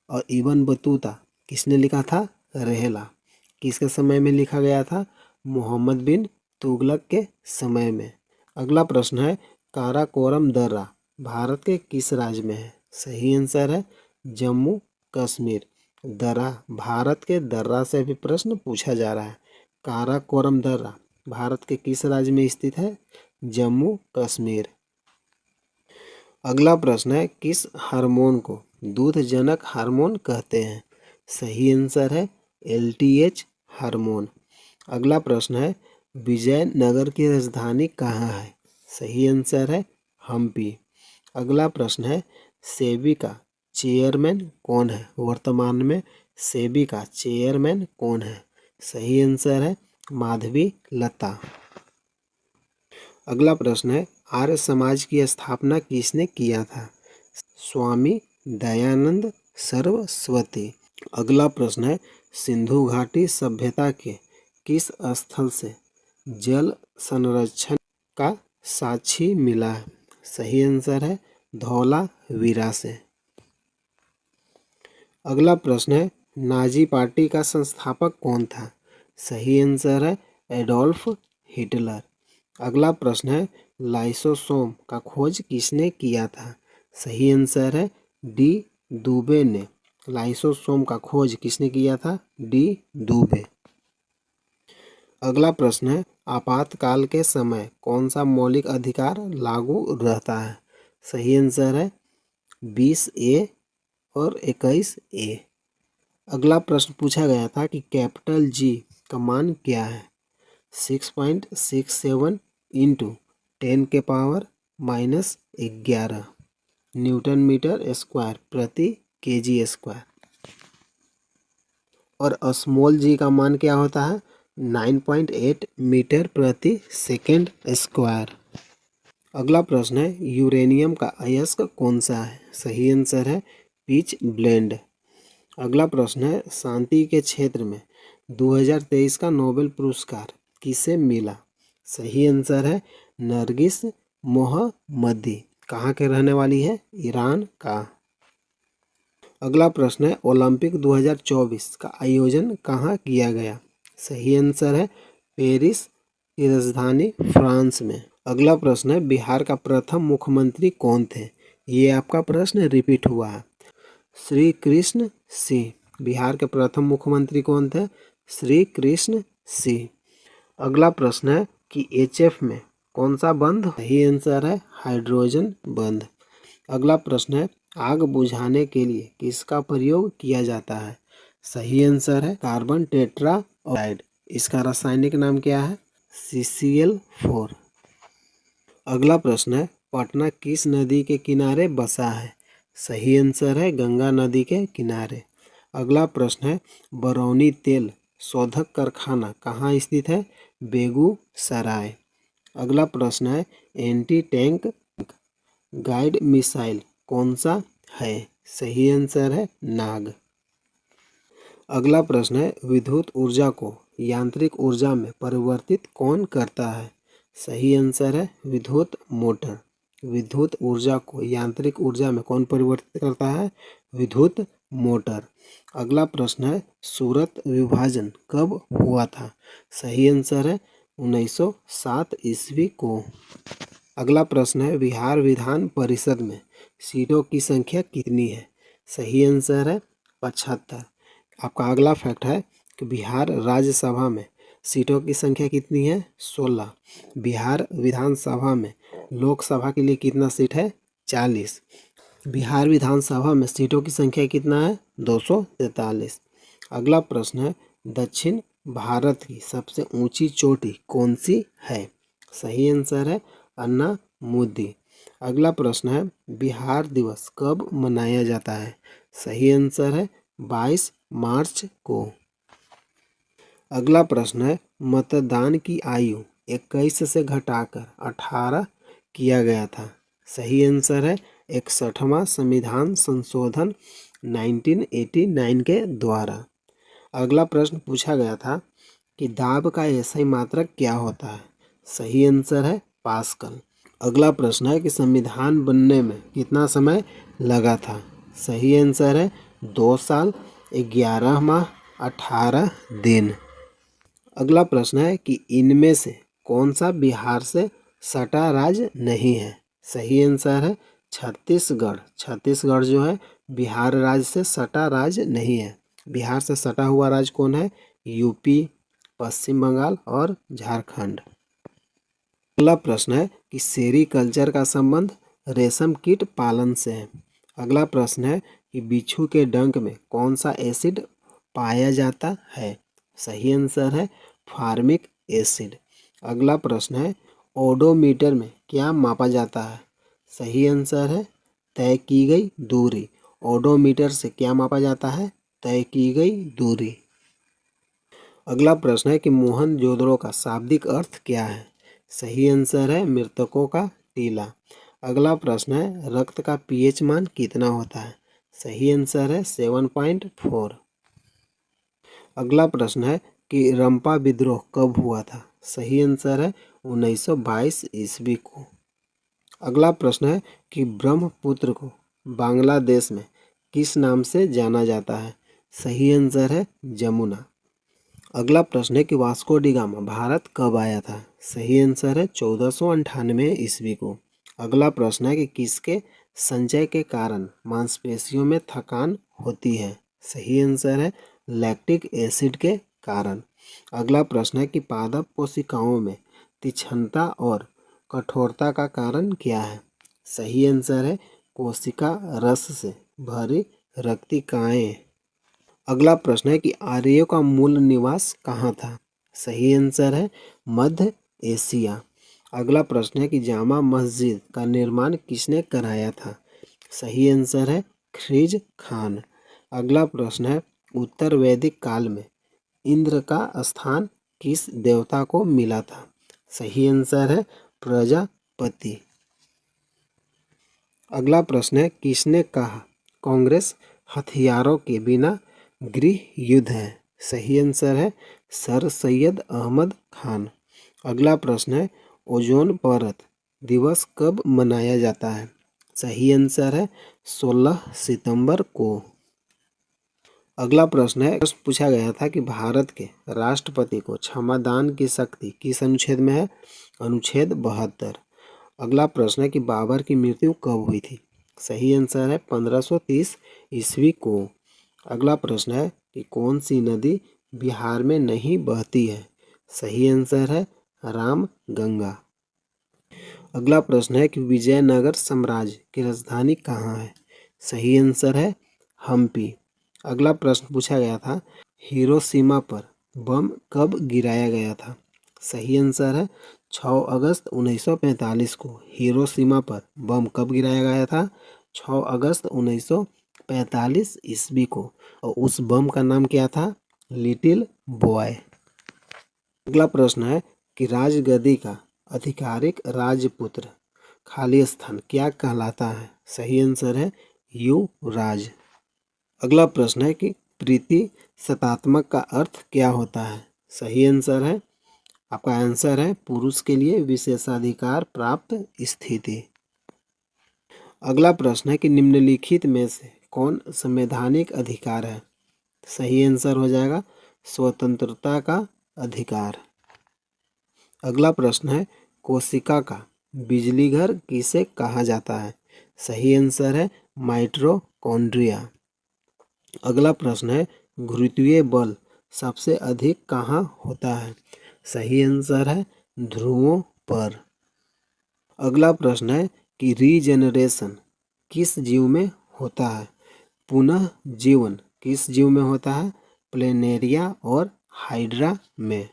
और इब्न बतूता किसने लिखा था? रेहला। किसके समय में लिखा गया था? मोहम्मद बिन तुगलक के समय में। अगला प्रश्न है काराकोरम दर्रा भारत के किस राज्य में है? सही आंसर है जम्मू कश्मीर। दर्रा भारत के दर्रा से भी प्रश्न पूछा जा रहा है। काराकोरम दर्रा भारत के किस राज्य में स्थित है? जम्मू कश्मीर। अगला प्रश्न है किस हार्मोन को दूधजनक हार्मोन कहते हैं? सही आंसर है LTH हार्मोन। अगला प्रश्न है विजयनगर की राजधानी कहाँ है? सही आंसर है हम्पी। अगला प्रश्न है सेबी का चेयरमैन कौन है? वर्तमान में सेबी का चेयरमैन कौन है? सही आंसर है माधवी लता। अगला प्रश्न है आर्य समाज की स्थापना किसने किया था? स्वामी दयानंद सरस्वती। अगला प्रश्न है सिंधु घाटी सभ्यता के किस स्थल से जल संरक्षण का साक्ष्य मिला है? सही आंसर है धौलावीरा से। अगला प्रश्न है नाजी पार्टी का संस्थापक कौन था? सही आंसर है एडोल्फ हिटलर। अगला प्रश्न है लाइसोसोम का खोज किसने किया था? सही आंसर है डी दुबे ने। लाइसोसोम का खोज किसने किया था? डी दुबे। अगला प्रश्न है आपातकाल के समय कौन सा मौलिक अधिकार लागू रहता है? सही आंसर है 20A और 21A। अगला प्रश्न पूछा गया था कि कैपिटल G का मान क्या है? 6.67 इंटू 10⁻⁻11 न्यूटन मीटर स्क्वायर प्रति kg स्क्वायर। और स्मॉल जी का मान क्या होता है? 9.8 मीटर प्रति सेकेंड स्क्वायर। अगला प्रश्न है यूरेनियम का अयस्क कौन सा है? सही आंसर है पिच ब्लेंड। अगला प्रश्न है शांति के क्षेत्र में 2023 का नोबेल पुरस्कार किसे मिला? सही आंसर है नरगिस मोहम्मदी। कहाँ के रहने वाली है? ईरान का। अगला प्रश्न है ओलंपिक 2024 का आयोजन कहाँ किया गया? सही आंसर है पेरिस की राजधानी फ्रांस में। अगला प्रश्न है बिहार का प्रथम मुख्यमंत्री कौन थे? ये आपका प्रश्न रिपीट हुआ है। श्री कृष्ण सिंह। बिहार के प्रथम मुख्यमंत्री कौन थे? श्री कृष्ण सिंह। अगला प्रश्न है कि HF में कौन सा बंध? सही आंसर है हाइड्रोजन बंध। अगला प्रश्न है आग बुझाने के लिए किसका प्रयोग किया जाता है? सही आंसर है कार्बन टेट्राऑक्साइड। इसका रासायनिक नाम क्या है? CCl4। अगला प्रश्न है पटना किस नदी के किनारे बसा है? सही आंसर है गंगा नदी के किनारे। अगला प्रश्न है बरौनी तेल शोधक कारखाना कहाँ स्थित है? बेगूसराय। अगला प्रश्न है एंटी टैंक गाइड मिसाइल कौन सा है? सही आंसर है नाग। अगला प्रश्न है विद्युत ऊर्जा को यांत्रिक ऊर्जा में परिवर्तित कौन करता है? सही आंसर है विद्युत मोटर। विद्युत ऊर्जा को यांत्रिक ऊर्जा में कौन परिवर्तित करता है? विद्युत मोटर। अगला प्रश्न है सूरत विभाजन कब हुआ था? सही आंसर है 1907 ईस्वी को। अगला प्रश्न है बिहार विधान परिषद में सीटों की संख्या कितनी है? सही आंसर है 75। आपका अगला फैक्ट है कि बिहार राज्यसभा में सीटों की संख्या कितनी है? 16। बिहार विधानसभा में लोकसभा के लिए कितना सीट है? 40। बिहार विधानसभा में सीटों की संख्या कितना है? 243। अगला प्रश्न है, दक्षिण भारत की सबसे ऊंची चोटी कौन सी है? सही आंसर है अन्नामुदी। अगला प्रश्न है, बिहार दिवस कब मनाया जाता है? सही आंसर है 22 मार्च को। अगला प्रश्न है, मतदान की आयु 21 से घटाकर 18 किया गया था। सही आंसर है 61वां संविधान संशोधन 1989 के द्वारा। अगला प्रश्न पूछा गया था कि दाब का एसआई मात्रक क्या होता है? सही आंसर है पास्कल। अगला प्रश्न है कि संविधान बनने में कितना समय लगा था? सही आंसर है 2 साल 11 माह 18 दिन। अगला प्रश्न है कि इनमें से कौन सा बिहार से सटा राज्य नहीं है? सही आंसर है छत्तीसगढ़। छत्तीसगढ़ जो है बिहार राज्य से सटा राज्य नहीं है। बिहार से सटा हुआ राज्य कौन है? यूपी, पश्चिम बंगाल और झारखंड। अगला प्रश्न है कि सेरीकल्चर का संबंध रेशम कीट पालन से है। अगला प्रश्न है कि बिच्छू के डंक में कौन सा एसिड पाया जाता है? सही आंसर है फार्मिक एसिड। अगला प्रश्न है, ओडोमीटर में क्या मापा जाता है? सही आंसर है तय की गई दूरी। ओडोमीटर से क्या मापा जाता है? तय की गई दूरी। अगला प्रश्न है कि मोहनजोदड़ो का शाब्दिक अर्थ क्या है? सही आंसर है मृतकों का टीला। अगला प्रश्न है, रक्त का पीएच मान कितना होता है? सही आंसर है 7.4। अगला प्रश्न है कि रंपा विद्रोह कब हुआ था? सही आंसर है 1922 ईस्वी को। अगला प्रश्न है कि ब्रह्मपुत्र को बांग्लादेश में किस नाम से जाना जाता है? सही आंसर है जमुना। अगला प्रश्न है कि वास्को डी गामा भारत कब आया था? सही आंसर है 1498 ईस्वी को। अगला प्रश्न है कि किसके संचय के कारण मांसपेशियों में थकान होती है? सही आंसर है लैक्टिक एसिड के कारण। अगला प्रश्न है कि पादप कोशिकाओं में तीक्ष्णता और कठोरता का कारण क्या है? सही आंसर है कोशिका रस से भरी रक्तिकाएं। अगला प्रश्न है कि आर्यों का मूल निवास कहाँ था? सही आंसर है मध्य एशिया। अगला प्रश्न है कि जामा मस्जिद का निर्माण किसने कराया था? सही आंसर है खिज खान। अगला प्रश्न है, उत्तर वैदिक काल में इंद्र का स्थान किस देवता को मिला था? सही आंसर है प्रजापति। अगला प्रश्न है, किसने कहा कांग्रेस हथियारों के बिना गृह युद्ध है? सही आंसर है सर सैयद अहमद खान। अगला प्रश्न है, ओजोन परत दिवस कब मनाया जाता है? सही आंसर है 16 सितंबर को। अगला प्रश्न है, प्रश्न पूछा गया था कि भारत के राष्ट्रपति को क्षमादान की शक्ति किस अनुच्छेद में है? अनुच्छेद 72। अगला प्रश्न है कि बाबर की मृत्यु कब हुई थी? सही आंसर है 1530 ईस्वी को। अगला प्रश्न है कि कौन सी नदी बिहार में नहीं बहती है? सही आंसर है रामगंगा। अगला प्रश्न है कि विजयनगर साम्राज्य की राजधानी कहाँ है? सही आंसर है हम्पी। अगला प्रश्न पूछा गया था, हिरोशिमा पर बम कब गिराया गया था? सही आंसर है 6 अगस्त 1945 को हिरोशिमा पर बम कब गिराया गया था? 6 अगस्त 1945 ईस्वी को। और उस बम का नाम क्या था? Little boy. अगला प्रश्न है कि राजगद्दी का आधिकारिक राजपुत्र खाली स्थान क्या कहलाता है? सही आंसर है युवराज। अगला प्रश्न है कि प्रीति शतात्मक का अर्थ क्या होता है? सही आंसर है, आपका आंसर है पुरुष के लिए विशेषाधिकार प्राप्त स्थिति। अगला प्रश्न है कि निम्नलिखित में से कौन संवैधानिक अधिकार है? सही आंसर हो जाएगा स्वतंत्रता का अधिकार। अगला प्रश्न है, कोशिका का बिजली घर किसे कहा जाता है? सही आंसर है माइटोकॉन्ड्रिया। अगला प्रश्न है, गुरुत्वीय बल सबसे अधिक कहाँ होता है? सही आंसर है ध्रुवों पर। अगला प्रश्न है कि रीजेनरेशन किस जीव में होता है? पुनः जीवन किस जीव में होता है? प्लेनेरिया और हाइड्रा में।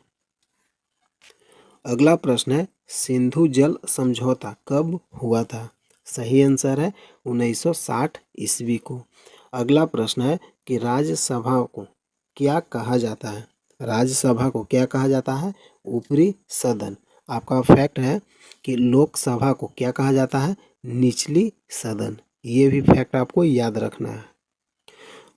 अगला प्रश्न है सिंधु जल समझौता कब हुआ था? सही आंसर है 1960 ईस्वी को। अगला प्रश्न है कि राज्यसभा को क्या कहा जाता है? राज्यसभा को क्या कहा जाता है? ऊपरी सदन। आपका फैक्ट है कि लोकसभा को क्या कहा जाता है? निचली सदन। ये भी फैक्ट आपको याद रखना है।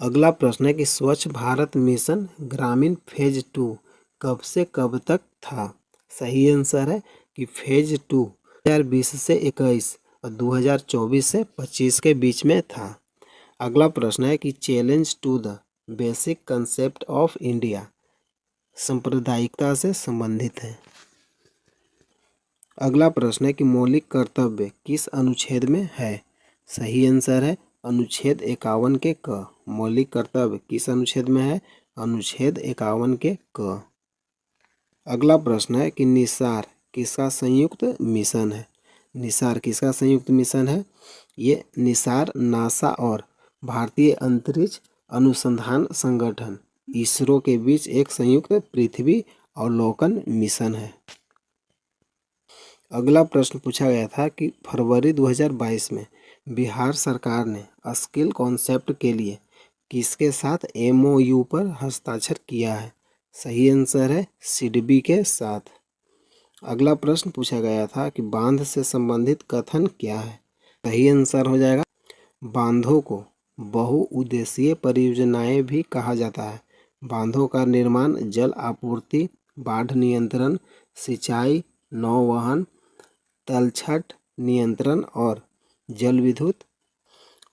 अगला प्रश्न है कि स्वच्छ भारत मिशन ग्रामीण फेज 2 कब से कब तक था? सही आंसर है कि फेज 2 2020 से 21 और 2024 से 25 के बीच में था। अगला प्रश्न है कि challenge to the basic concept of India सांप्रदायिकता से संबंधित है। अगला प्रश्न है कि मौलिक कर्तव्य किस अनुच्छेद में है? सही आंसर है अनुच्छेद 51 के क। मौलिक कर्तव्य किस अनुच्छेद में है? अनुच्छेद 51 के क। अगला प्रश्न है कि निसार किसका संयुक्त मिशन है? निसार किसका संयुक्त मिशन है? ये निसार नासा और भारतीय अंतरिक्ष अनुसंधान संगठन इसरो के बीच एक संयुक्त पृथ्वी अवलोकन मिशन है। अगला प्रश्न पूछा गया था कि फरवरी 2022 में बिहार सरकार ने स्किल कॉन्सेप्ट के लिए किसके साथ MOU पर हस्ताक्षर किया है? सही आंसर है सिडबी के साथ। अगला प्रश्न पूछा गया था कि बांध से संबंधित कथन क्या है? सही आंसर हो जाएगा बांधों को बहुउद्देशीय परियोजनाएं भी कहा जाता है। बांधों का निर्माण जल आपूर्ति, बाढ़ नियंत्रण, सिंचाई, नौवहन, तलछट नियंत्रण और जल विद्युत।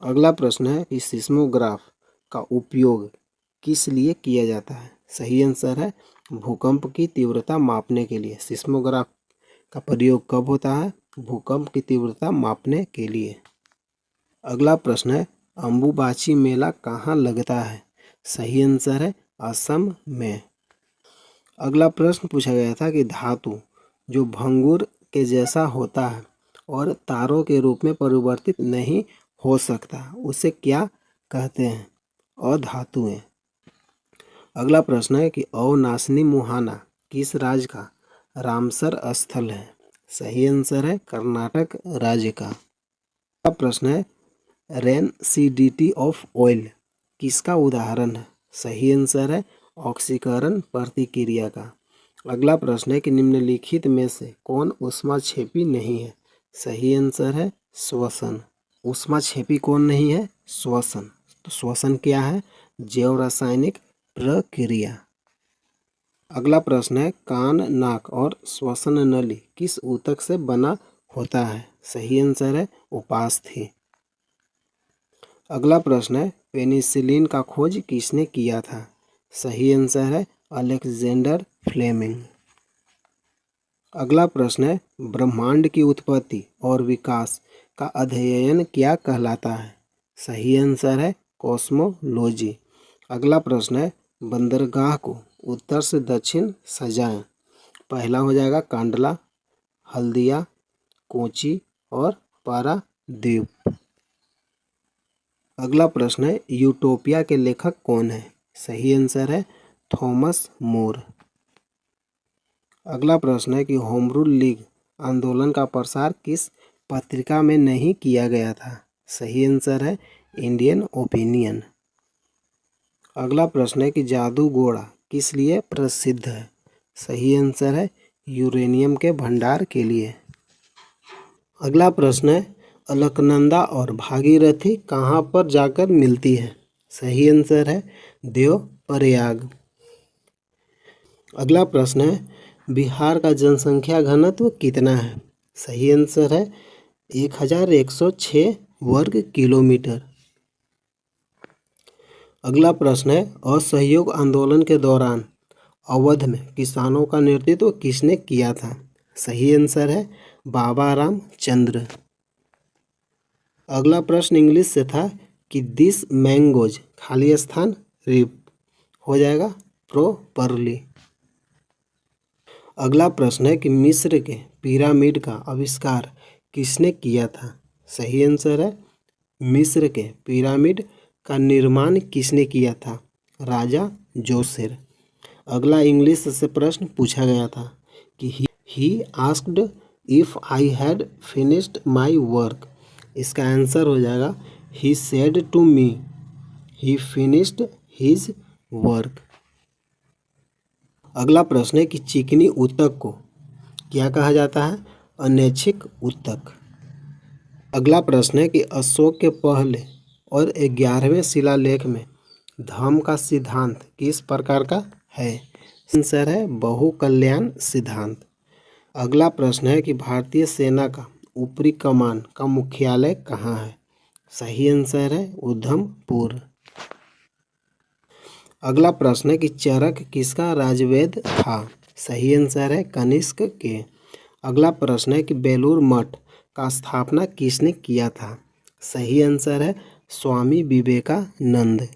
अगला प्रश्न है कि सिस्मोग्राफ का उपयोग किस लिए किया जाता है? सही आंसर है भूकंप की तीव्रता मापने के लिए। सिस्मोग्राफ का प्रयोग कब होता है? भूकंप की तीव्रता मापने के लिए। अगला प्रश्न है अंबुबाची मेला कहाँ लगता है? सही आंसर है असम में। अगला प्रश्न पूछा गया था कि धातु जो भंगुर के जैसा होता है और तारों के रूप में परिवर्तित नहीं हो सकता उसे क्या कहते हैं? अधातुएं। अगला प्रश्न है कि अवनाशनी मुहाना किस राज्य का रामसर स्थल है? सही आंसर है कर्नाटक राज्य का। अगला प्रश्न है रेनसिडिटी ऑफ ऑयल किसका उदाहरण है? सही आंसर है ऑक्सीकरण प्रतिक्रिया का। अगला प्रश्न है कि निम्नलिखित में से कौन ऊष्माक्षेपी नहीं है? सही आंसर है श्वसन। ऊष्माक्षेपी कौन नहीं है? श्वसन। तो श्वसन क्या है? जैव रासायनिक प्रक्रिया। अगला प्रश्न है कान, नाक और श्वसन नली किस ऊतक से बना होता है? सही आंसर है उपास्थि। अगला प्रश्न है पेनिसिलिन का खोज किसने किया था? सही आंसर है अलेक्जेंडर फ्लेमिंग। अगला प्रश्न है ब्रह्मांड की उत्पत्ति और विकास का अध्ययन क्या कहलाता है? सही आंसर है कॉस्मोलॉजी। अगला प्रश्न है बंदरगाह को उत्तर से दक्षिण सजाएं। पहला हो जाएगा कांडला, हल्दिया, कोची और पारादीप। अगला प्रश्न है यूटोपिया के लेखक कौन है? सही आंसर है थॉमस मोर। अगला प्रश्न है कि होम रूल लीग आंदोलन का प्रसार किस पत्रिका में नहीं किया गया था? सही आंसर है इंडियन ओपिनियन। अगला प्रश्न है कि जादू घोड़ा किस लिए प्रसिद्ध है? सही आंसर है यूरेनियम के भंडार के लिए। अगला प्रश्न है अलकनंदा और भागीरथी कहाँ पर जाकर मिलती है? सही आंसर है देवप्रयाग। अगला प्रश्न है बिहार का जनसंख्या घनत्व कितना है? सही आंसर है 1106 वर्ग किलोमीटर। अगला प्रश्न है असहयोग आंदोलन के दौरान अवध में किसानों का नेतृत्व किसने किया था? सही आंसर है बाबा राम चंद्र। अगला प्रश्न इंग्लिश से था कि दिस मैंगोज खाली स्थान रिप हो जाएगा properly। अगला प्रश्न है कि मिस्र के पिरामिड का आविष्कार किसने किया था? सही आंसर है मिस्र के पिरामिड का निर्माण किसने किया था? राजा जोसेर। अगला इंग्लिश से प्रश्न पूछा गया था कि he asked if I had finished my work. इसका आंसर हो जाएगा he said to me he finished his work. अगला प्रश्न है कि चिकनी ऊतक को क्या कहा जाता है? अनैच्छिक ऊतक। अगला प्रश्न है कि अशोक के पहले और 11वें शिलालेख में धम्म का सिद्धांत किस प्रकार का है? आंसर है बहु कल्याण सिद्धांत। अगला प्रश्न है कि भारतीय सेना का ऊपरी कमान का मुख्यालय कहाँ है? सही आंसर है उधमपुर। अगला प्रश्न है कि चरक किसका राजवेद था? सही आंसर है कनिष्क के। अगला प्रश्न है कि बेलूर मठ का स्थापना किसने किया था? सही आंसर है स्वामी विवेकानंद।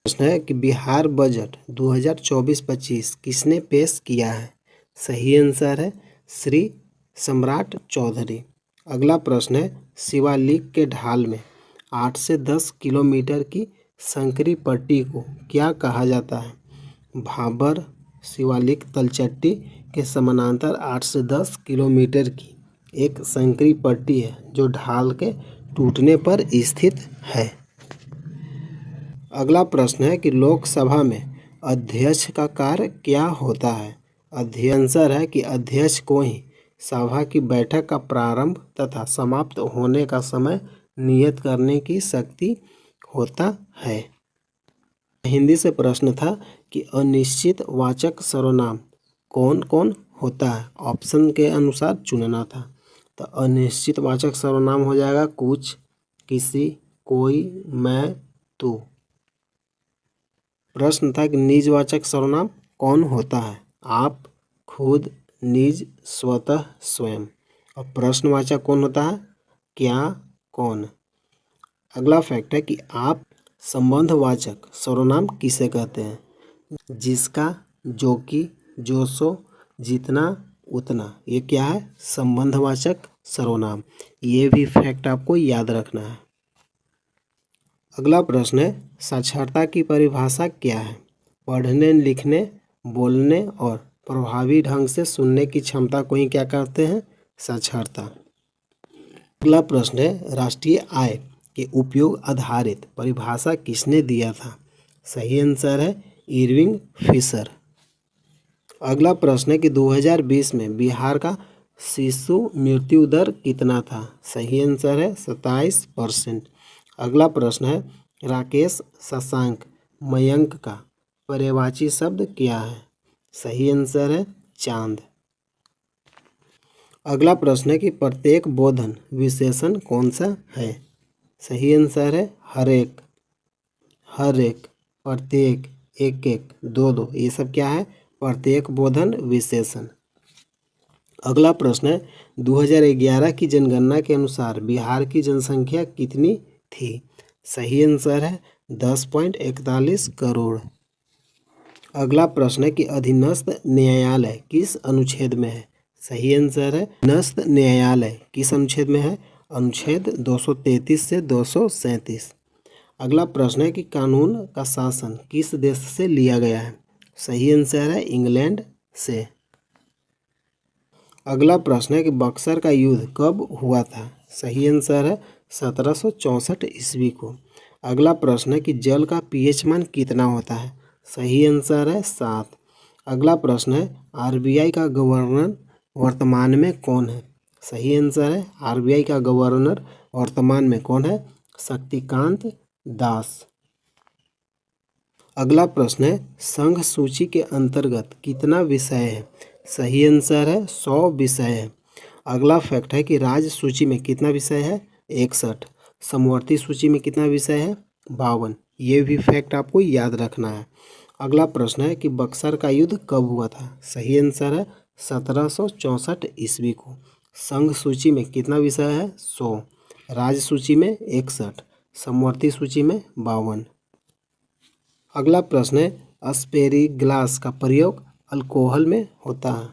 प्रश्न है कि बिहार बजट 2024-25 किसने पेश किया है? सही आंसर है श्री सम्राट चौधरी। अगला प्रश्न है शिवालिक के ढाल में 8 से 10 किलोमीटर की संकरी पट्टी को क्या कहा जाता है? भाबर शिवालिक तलचट्टी के समानांतर 8 से 10 किलोमीटर की एक संकरी पट्टी है जो ढाल के टूटने पर स्थित है। अगला प्रश्न है कि लोकसभा में अध्यक्ष का कार्य क्या होता है? आंसर है कि अध्यक्ष को ही सभा की बैठक का प्रारंभ तथा समाप्त होने का समय नियत करने की शक्ति होता है। हिंदी से प्रश्न था कि अनिश्चित वाचक सर्वनाम कौन कौन होता है? ऑप्शन के अनुसार चुनना था। तो अनिश्चित वाचक सर्वनाम हो जाएगा कुछ, किसी, कोई, मैं, तू। प्रश्न था कि निजवाचक सर्वनाम कौन होता है? आप, खुद, निज, स्वतः, स्वयं। और प्रश्नवाचक कौन होता है? क्या, कौन। अगला फैक्ट है कि आप संबंधवाचक सर्वनाम किसे कहते हैं? जिसका, जो कि, जो सो, जितना, उतना, ये क्या है? संबंधवाचक सर्वनाम। ये भी फैक्ट आपको याद रखना है। अगला प्रश्न है साक्षरता की परिभाषा क्या है? पढ़ने, लिखने, बोलने और प्रभावी ढंग से सुनने की क्षमता को ही क्या कहते हैं? साक्षरता। अगला प्रश्न है राष्ट्रीय आय के उपयोग आधारित परिभाषा किसने दिया था? सही आंसर है इरविंग फिशर। अगला प्रश्न है कि 2020 में बिहार का शिशु मृत्यु दर कितना था? सही आंसर है 27%। अगला प्रश्न है राकेश, शशांक, मयंक का पर्यायवाची शब्द क्या है? सही आंसर है चांद। अगला प्रश्न है कि प्रत्येक बोधन विशेषण कौन सा है? सही आंसर है हर एक, हर एक, प्रत्येक, एक एक, दो दो, ये सब क्या है? प्रत्येक बोधन विशेषण। अगला प्रश्न है 2011 की जनगणना के अनुसार बिहार की जनसंख्या कितनी थी? सही आंसर है 10.41 करोड़। अगला प्रश्न है कि अधीनस्थ न्यायालय किस अनुच्छेद में है? सही आंसर है अधीनस्थ न्यायालय किस अनुच्छेद में है? अनुच्छेद 233 से 237। अगला प्रश्न है कि कानून का शासन किस देश से लिया गया है? सही आंसर है इंग्लैंड से। अगला प्रश्न है कि बक्सर का युद्ध कब हुआ था? सही आंसर है 1764 ईस्वी को। अगला प्रश्न है कि जल का पीएच मान कितना होता है? सही आंसर है 7। अगला प्रश्न है आरबीआई का गवर्नर वर्तमान में कौन है? सही आंसर है आरबीआई का गवर्नर वर्तमान में कौन है? शक्तिकांत दास। अगला प्रश्न है संघ सूची के अंतर्गत कितना विषय है? सही आंसर है 100 विषय है। अगला फैक्ट है कि राज्य सूची में कितना विषय है? 61। समवर्ती सूची में कितना विषय है? 52। ये भी फैक्ट आपको याद रखना है। अगला प्रश्न है कि बक्सर का युद्ध कब हुआ था? सही आंसर है 1764 ईस्वी को। संघ सूची में कितना विषय है? 100। राज्य सूची में 61। समवर्ती सूची में 52। अगला प्रश्न है अस्पेरिग्लास का प्रयोग अल्कोहल में होता है।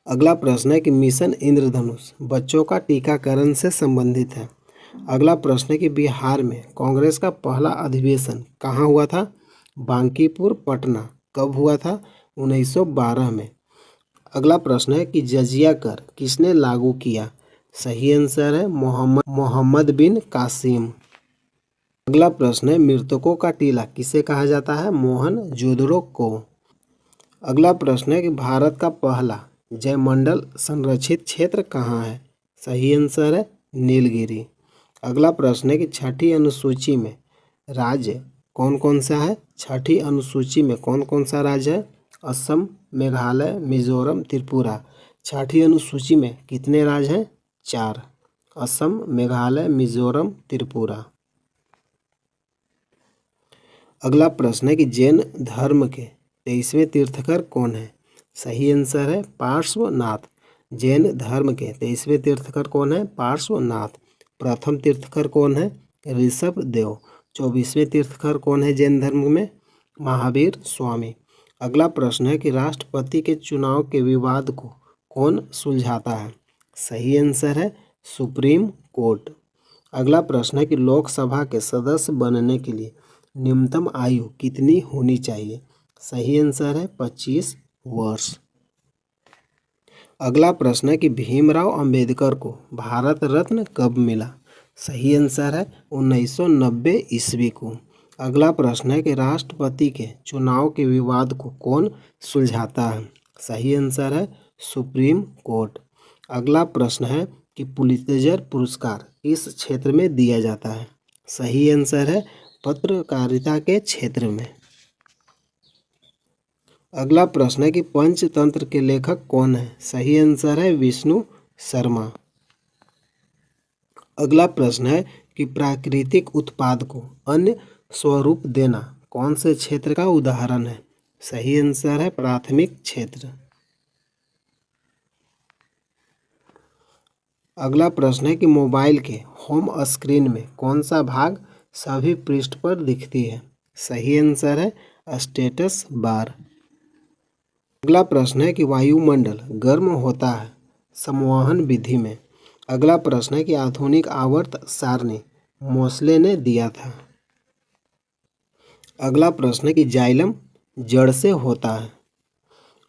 अगला प्रश्न है कि मिशन इंद्रधनुष बच्चों का टीकाकरण से संबंधित है। अगला प्रश्न है कि बिहार में कांग्रेस का पहला अधिवेशन कहाँ हुआ था? बांकीपुर पटना। कब हुआ था? 1912 में। अगला प्रश्न है कि जजिया कर किसने लागू किया? सही आंसर है मोहम्मद बिन कासिम। अगला प्रश्न है मृतकों का टीला किसे कहा जाता है? मोहनजोदड़ो को। अगला प्रश्न है कि भारत का पहला जयमंडल संरक्षित क्षेत्र कहाँ है? सही आंसर है नीलगिरी। अगला प्रश्न है कि छठी अनुसूची में राज्य कौन कौन सा है? छठी अनुसूची में कौन कौन सा राज्य है? असम, मेघालय, मिजोरम, त्रिपुरा। छठी अनुसूची में कितने राज्य हैं? 4। असम, मेघालय, मिजोरम, त्रिपुरा। अगला प्रश्न है कि जैन धर्म के 23वें तीर्थकर कौन है? सही आंसर है पार्श्वनाथ। जैन धर्म के 23वें तीर्थकर कौन है? पार्श्वनाथ। प्रथम तीर्थकर कौन है? ऋषभ देव। 24वें तीर्थकर कौन है जैन धर्म में? महावीर स्वामी। अगला प्रश्न है कि राष्ट्रपति के चुनाव के विवाद को कौन सुलझाता है? सही आंसर है सुप्रीम कोर्ट। अगला प्रश्न है कि लोकसभा के सदस्य बनने के लिए न्यूनतम आयु कितनी होनी चाहिए? सही आंसर है 25 वर्ष। अगला प्रश्न है कि भीमराव अंबेडकर को भारत रत्न कब मिला? सही आंसर है 1990 ईस्वी को। अगला प्रश्न है कि राष्ट्रपति के चुनाव के विवाद को कौन सुलझाता है? सही आंसर है सुप्रीम कोर्ट। अगला प्रश्न है कि पुलित्जर पुरस्कार किस क्षेत्र में दिया जाता है? सही आंसर है पत्रकारिता के क्षेत्र में। अगला प्रश्न है कि पंचतंत्र के लेखक कौन है? सही आंसर है विष्णु शर्मा। अगला प्रश्न है कि प्राकृतिक उत्पाद को अन्य स्वरूप देना कौन से क्षेत्र का उदाहरण है? सही आंसर है प्राथमिक क्षेत्र। अगला प्रश्न है कि मोबाइल के होम स्क्रीन में कौन सा भाग सभी पृष्ठ पर दिखती है? सही आंसर है स्टेटस बार। अगला प्रश्न है कि वायुमंडल गर्म होता है संवहन विधि में। अगला प्रश्न है कि आधुनिक आवर्त सारणी मोसले ने दिया था। अगला प्रश्न है कि जाइलम जड़ से होता है।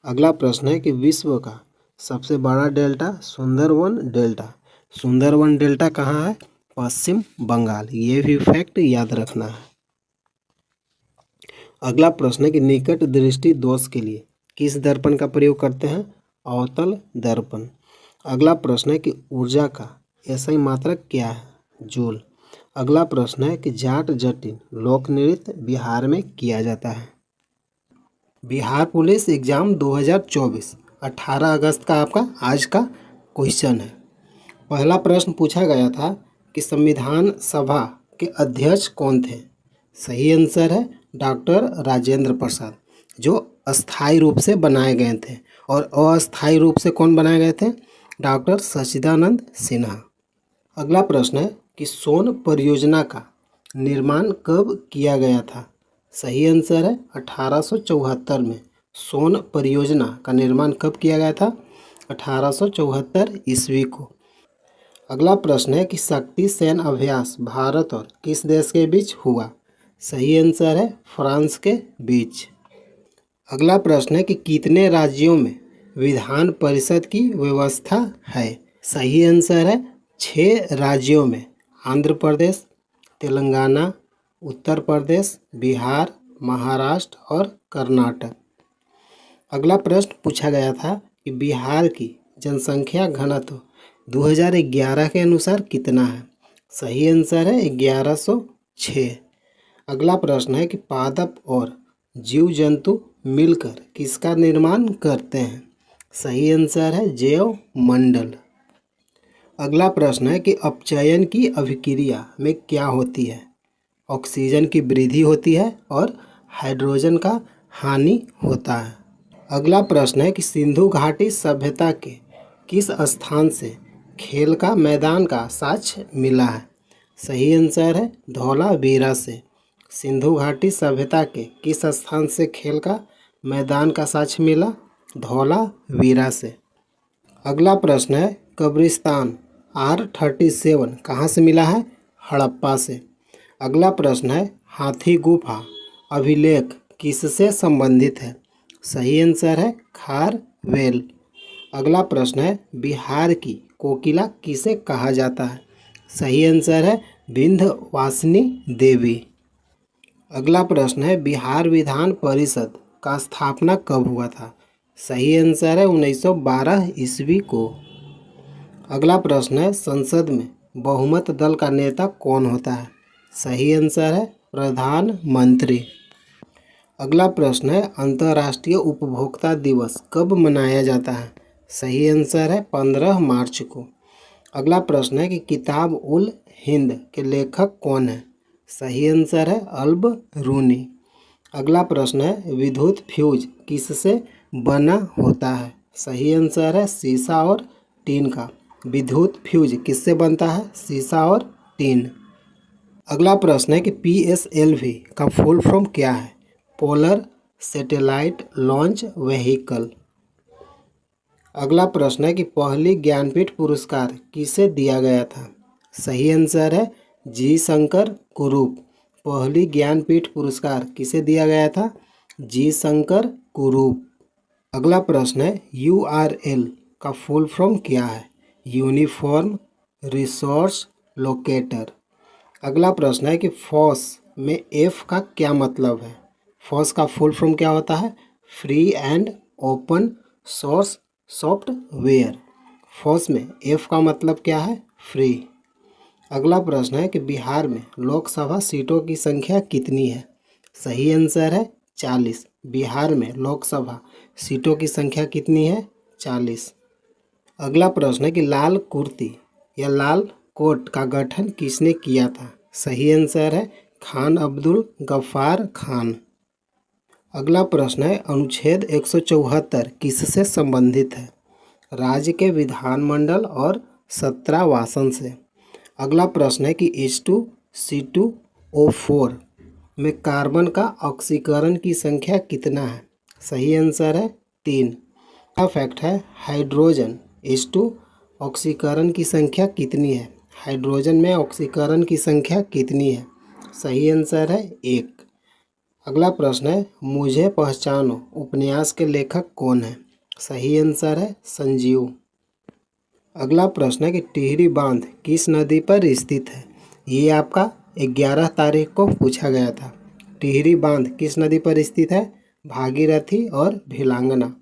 अगला प्रश्न है कि विश्व का सबसे बड़ा delta Sundarban delta. Sundarban delta कहाँ है? पश्चिम बंगाल। ये भी फैक्ट याद रखना है। अगला प्रश्न है कि निकट दृष्टि दोष के लिए किस दर्पण का प्रयोग करते हैं? अवतल दर्पण। अगला प्रश्न है कि ऊर्जा का SI मात्रक क्या है? जूल। अगला प्रश्न है कि जाट जटिन लोक नृत्य बिहार में किया जाता है। बिहार पुलिस एग्जाम 2024 18 अगस्त का आपका आज का क्वेश्चन है। पहला प्रश्न पूछा गया था कि संविधान सभा के अध्यक्ष कौन थे? सही आंसर है डॉक्टर राजेंद्र प्रसाद, जो अस्थायी रूप से बनाए गए थे। और अस्थायी रूप से कौन बनाए गए थे? डॉक्टर सच्चिदानंद सिन्हा। अगला प्रश्न है कि सोन परियोजना का निर्माण कब किया गया था? सही आंसर है 1874 में। सोन परियोजना का निर्माण कब किया गया था? 1874 ईस्वी को। अगला प्रश्न है कि शक्ति सेन अभ्यास भारत और किस देश के बीच हुआ? सही आंसर है फ्रांस के बीच। अगला प्रश्न है कि कितने राज्यों में विधान परिषद की व्यवस्था है? सही आंसर है 6 राज्यों में। आंध्र प्रदेश, तेलंगाना, उत्तर प्रदेश, बिहार, महाराष्ट्र और कर्नाटक। अगला प्रश्न पूछा गया था कि बिहार की जनसंख्या घनत्व 2011 के अनुसार कितना है? सही आंसर है 1106। अगला प्रश्न है कि पादप और जीव जंतु मिलकर किसका निर्माण करते हैं? सही आंसर है जैव मंडल। अगला प्रश्न है कि अपचयन की अभिक्रिया में क्या होती है? ऑक्सीजन की वृद्धि होती है और हाइड्रोजन का हानि होता है। अगला प्रश्न है कि सिंधु घाटी सभ्यता के किस स्थान से खेल का मैदान का साक्ष्य मिला है? सही आंसर है धौलावीरा से। सिंधु घाटी सभ्यता के किस स्थान से खेल का मैदान का साक्ष्य मिला? धौलावीरा से। अगला प्रश्न है कब्रिस्तान R37 कहाँ से मिला है? हड़प्पा से। अगला प्रश्न है हाथी गुफा अभिलेख किससे संबंधित है? सही आंसर है खारवेल। अगला प्रश्न है बिहार की कोकिला किसे कहा जाता है? सही आंसर है विंध्यवासिनी देवी। अगला प्रश्न है बिहार विधान परिषद का स्थापना कब हुआ था? सही आंसर है 1912 ईस्वी को। अगला प्रश्न है संसद में बहुमत दल का नेता कौन होता है? सही आंसर है प्रधानमंत्री। अगला प्रश्न है अंतर्राष्ट्रीय उपभोक्ता दिवस कब मनाया जाता है? सही आंसर है 15 मार्च को। अगला प्रश्न है कि किताब उल हिंद के लेखक कौन है? सही आंसर है अल-बरूनी। अगला प्रश्न है विद्युत फ्यूज किससे बना होता है? सही आंसर है शीशा और टीन का। विद्युत फ्यूज किससे बनता है? शीशा और टीन। अगला प्रश्न है कि PSLV का फुल फॉर्म क्या है? Polar satellite launch vehicle. अगला प्रश्न है कि पहली ज्ञानपीठ पुरस्कार किसे दिया गया था? सही आंसर है जी शंकर कुरूप। पहली ज्ञानपीठ पुरस्कार किसे दिया गया था? जी शंकर कुरूप। अगला प्रश्न है URL का फुल फॉर्म क्या है? Uniform resource locator. अगला प्रश्न है कि फॉस में F का क्या मतलब है? फॉस का फुल फॉर्म क्या होता है? Free and open source software. FOSS में F का मतलब क्या है? फ्री। अगला प्रश्न है कि बिहार में लोकसभा सीटों की संख्या कितनी है? सही आंसर है 40। बिहार में लोकसभा सीटों की संख्या कितनी है? 40। अगला प्रश्न है कि लाल कुर्ती या लाल कोट का गठन किसने किया था? सही आंसर है खान अब्दुल गफ्फार खान। अगला प्रश्न है अनुच्छेद 174 किससे संबंधित है? राज्य के विधानमंडल और सत्रावासन से। अगला प्रश्न है कि H2CO4 में कार्बन का ऑक्सीकरण की संख्या कितना है? सही आंसर है 3। का फैक्ट है हाइड्रोजन H2 ऑक्सीकरण की संख्या कितनी है? हाइड्रोजन में ऑक्सीकरण की संख्या कितनी है? सही आंसर है 1। अगला प्रश्न है मुझे पहचानो उपन्यास के लेखक कौन है? सही आंसर है संजीव। अगला प्रश्न है कि टिहरी बांध किस नदी पर स्थित है? ये आपका 11 तारीख को पूछा गया था। टिहरी बांध किस नदी पर स्थित है? भागीरथी और भिलांगना।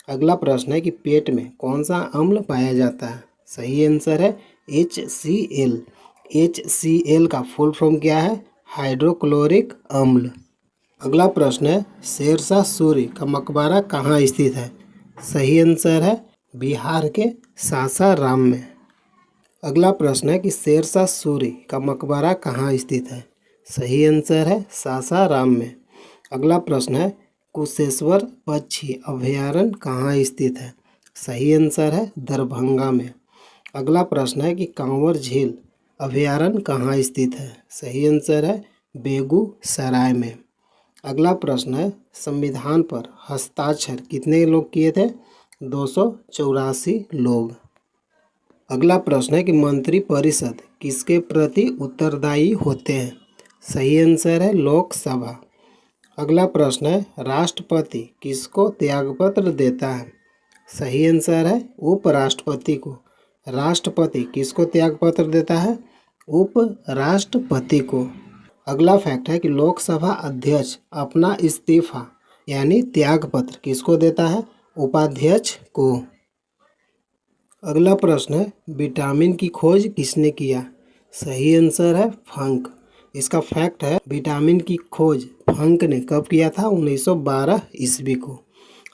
अगला प्रश्न है कि पेट में कौन सा अम्ल पाया जाता है? सही आंसर है HCl। HCl का फुल फॉर्म क्या है? हाइड्रोक्लोरिक अम्ल। अगला प्रश्न है शेरशाह सूरी का मकबरा कहाँ स्थित है? सही आंसर है बिहार के सासाराम में। अगला प्रश्न है कि शेरशाह सूरी का मकबरा कहाँ स्थित है? सही आंसर है सासाराम में। अगला प्रश्न है कुशेश्वर पक्षी अभयारण्य कहाँ स्थित है? सही आंसर है दरभंगा में। अगला प्रश्न है कि कांवर झील अभयारण्य कहाँ स्थित है? सही आंसर है बेगूसराय में। अगला प्रश्न है संविधान पर हस्ताक्षर कितने लोग किए थे? 284 लोग। अगला प्रश्न है कि मंत्रिपरिषद किसके प्रति उत्तरदायी होते हैं? सही आंसर है लोकसभा। अगला प्रश्न है राष्ट्रपति किसको त्यागपत्र देता है? सही आंसर है उपराष्ट्रपति को। राष्ट्रपति किसको त्यागपत्र देता है? उपराष्ट्रपति को। अगला फैक्ट है कि लोकसभा अध्यक्ष अपना इस्तीफा यानी त्यागपत्र किसको देता है? उपाध्यक्ष को। अगला प्रश्न है विटामिन की खोज किसने किया? सही आंसर है फंक। इसका फैक्ट है विटामिन की खोज फंक ने कब किया था? 1912 ईस्वी को।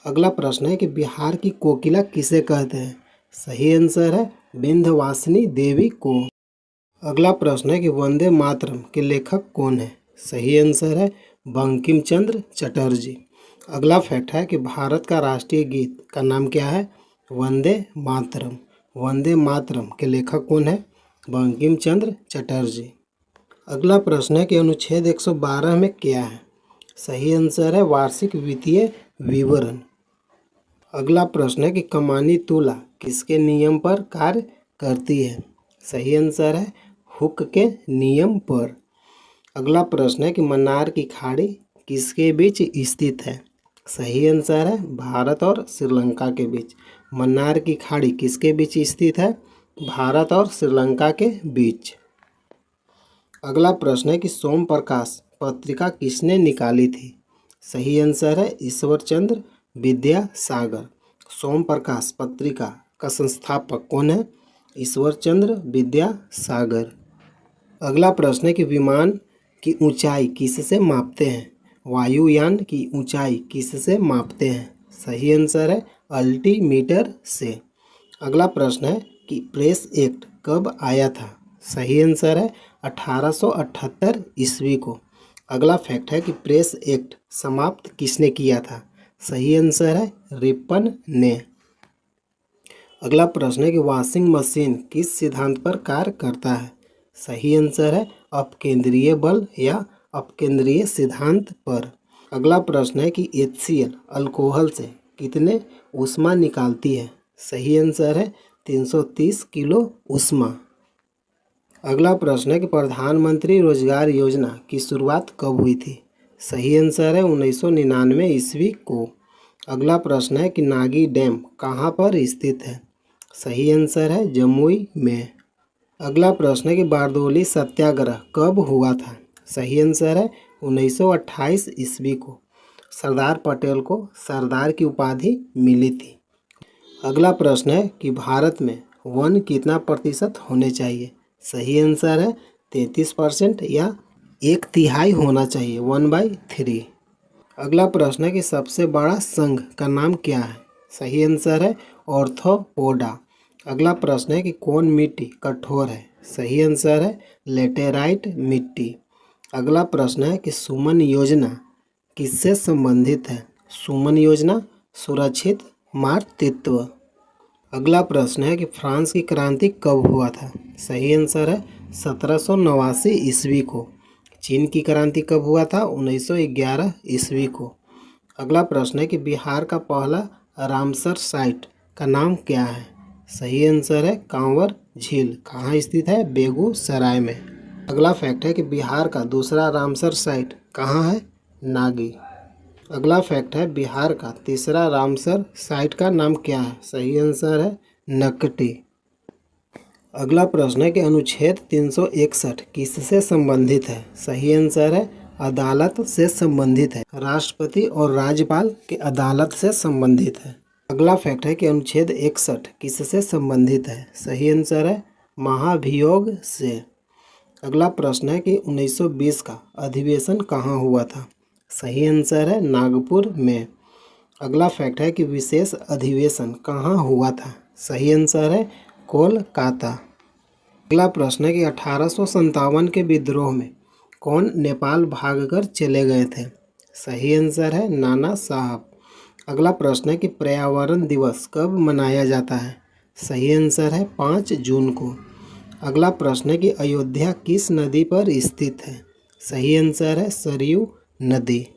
अगला प्रश्न है कि बिहार की कोकिला किसे कहते हैं? सही आंसर है विंध्यवासिनी देवी को। अगला प्रश्न है कि वंदे मातरम के लेखक कौन है? सही आंसर है बंकिम चंद्र चटर्जी। अगला फैक्ट है कि भारत का राष्ट्रीय गीत का नाम क्या है? वंदे मातरम। वंदे मातरम के लेखक कौन है? बंकिम चंद्र चटर्जी। अगला प्रश्न है कि अनुच्छेद 112 में क्या है? सही आंसर है वार्षिक वित्तीय विवरण। अगला प्रश्न है कि कमानी तुला किसके नियम पर कार्य करती है? सही आंसर है हुक के नियम पर। अगला प्रश्न है कि मन्नार की खाड़ी किसके बीच स्थित है? सही आंसर है भारत और श्रीलंका के बीच। मन्नार की खाड़ी किसके बीच स्थित है? भारत और श्रीलंका के बीच। अगला प्रश्न है कि सोम प्रकाश पत्रिका किसने निकाली थी? सही आंसर है ईश्वरचंद्र विद्यासागर। सोम प्रकाश पत्रिका का संस्थापक कौन है? ईश्वरचंद्र विद्यासागर। अगला प्रश्न है कि विमान की ऊंचाई किससे मापते हैं? वायुयान की ऊंचाई किससे मापते हैं? सही आंसर है अल्टीमीटर से। अगला प्रश्न है कि प्रेस एक्ट कब आया था? सही आंसर है 1878 ईस्वी को। अगला फैक्ट है कि प्रेस एक्ट समाप्त किसने किया था? सही आंसर है रिपन ने। अगला प्रश्न है कि वॉशिंग मशीन किस सिद्धांत पर कार्य करता है? सही आंसर है अपकेंद्रीय बल या अपकेंद्रीय सिद्धांत पर। अगला प्रश्न है कि HCl अल्कोहल से कितने ऊष्मा निकालती है? सही आंसर है 330 किलो ऊष्मा। अगला प्रश्न है कि प्रधानमंत्री रोजगार योजना की शुरुआत कब हुई थी? सही आंसर है 1999 ईस्वी को। अगला प्रश्न है कि नागी डैम कहाँ पर स्थित है? सही आंसर है जमुई में। अगला प्रश्न है कि बारदोली सत्याग्रह कब हुआ था? सही आंसर है 1928 ईस्वी को। सरदार पटेल को सरदार की उपाधि मिली थी। अगला प्रश्न है कि भारत में वन कितना प्रतिशत होने चाहिए? सही आंसर है 33% या 1/3 होना चाहिए, 1/3। अगला प्रश्न है कि सबसे बड़ा संघ का नाम क्या है? सही आंसर है ऑर्थोपोडा। अगला प्रश्न है कि कौन मिट्टी कठोर है? सही आंसर है लेटेराइट मिट्टी। अगला प्रश्न है कि सुमन योजना किससे संबंधित है? सुमन योजना सुरक्षित मातृत्व। अगला प्रश्न है कि फ्रांस की क्रांति कब हुआ था? सही आंसर है 1789 ईस्वी को। चीन की क्रांति कब हुआ था? 1911 ईस्वी को। अगला प्रश्न है कि बिहार का पहला रामसर साइट का नाम क्या है? सही आंसर है कांवर झील। कहाँ स्थित है? बेगूसराय में। अगला फैक्ट है कि बिहार का दूसरा रामसर साइट कहाँ है? नागी। अगला फैक्ट है बिहार का तीसरा रामसर साइट का नाम क्या है? सही आंसर है नकटी। अगला प्रश्न है कि अनुच्छेद 361 किससे संबंधित है? सही आंसर है अदालत से संबंधित है। राष्ट्रपति और राज्यपाल के अदालत से संबंधित है। अगला फैक्ट है कि अनुच्छेद 61 किससे संबंधित है? सही आंसर है महाभियोग से। अगला प्रश्न है कि 1920 का अधिवेशन कहाँ हुआ था? सही आंसर है नागपुर में। अगला फैक्ट है कि विशेष अधिवेशन कहाँ हुआ था? सही आंसर है कोलकाता। अगला प्रश्न है कि 1857 के विद्रोह में कौन नेपाल भागकर चले गए थे? सही आंसर है नाना साहब। अगला प्रश्न है कि पर्यावरण दिवस कब मनाया जाता है? सही आंसर है 5 जून को। अगला प्रश्न है कि अयोध्या किस नदी पर स्थित है? सही आंसर है सरयू नदी।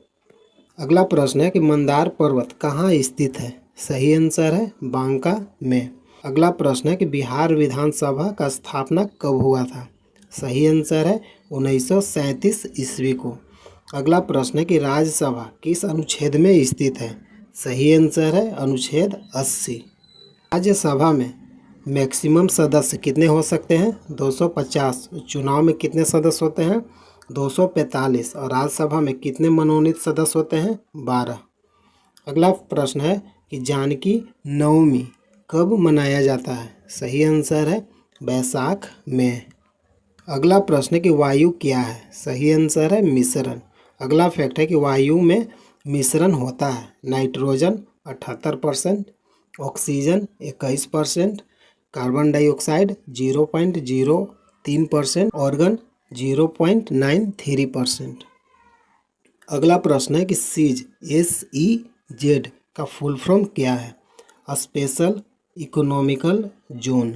अगला प्रश्न है कि मंदार पर्वत कहाँ स्थित है? सही आंसर है बांका में। अगला प्रश्न है कि बिहार विधानसभा का स्थापना कब हुआ था? सही आंसर है 1937 ईस्वी को। अगला प्रश्न है कि राज्यसभा किस अनुच्छेद में स्थित है? सही आंसर है अनुच्छेद 80। राज्यसभा में मैक्सिमम सदस्य कितने हो सकते हैं? 250। चुनाव में कितने सदस्य होते हैं? 245। और राज्यसभा में कितने मनोनीत सदस्य होते हैं? 12। अगला प्रश्न है कि जानकी नवमी कब मनाया जाता है? सही आंसर है बैसाख में। अगला प्रश्न है कि वायु क्या है? सही आंसर है मिश्रण। अगला फैक्ट है कि वायु में मिश्रण होता है nitrogen 78%, oxygen 21%, carbon dioxide 0.03%, organ 0.93%। अगला प्रश्न है कि सीज SEZ का फुल फॉर्म क्या है? Special economical zone.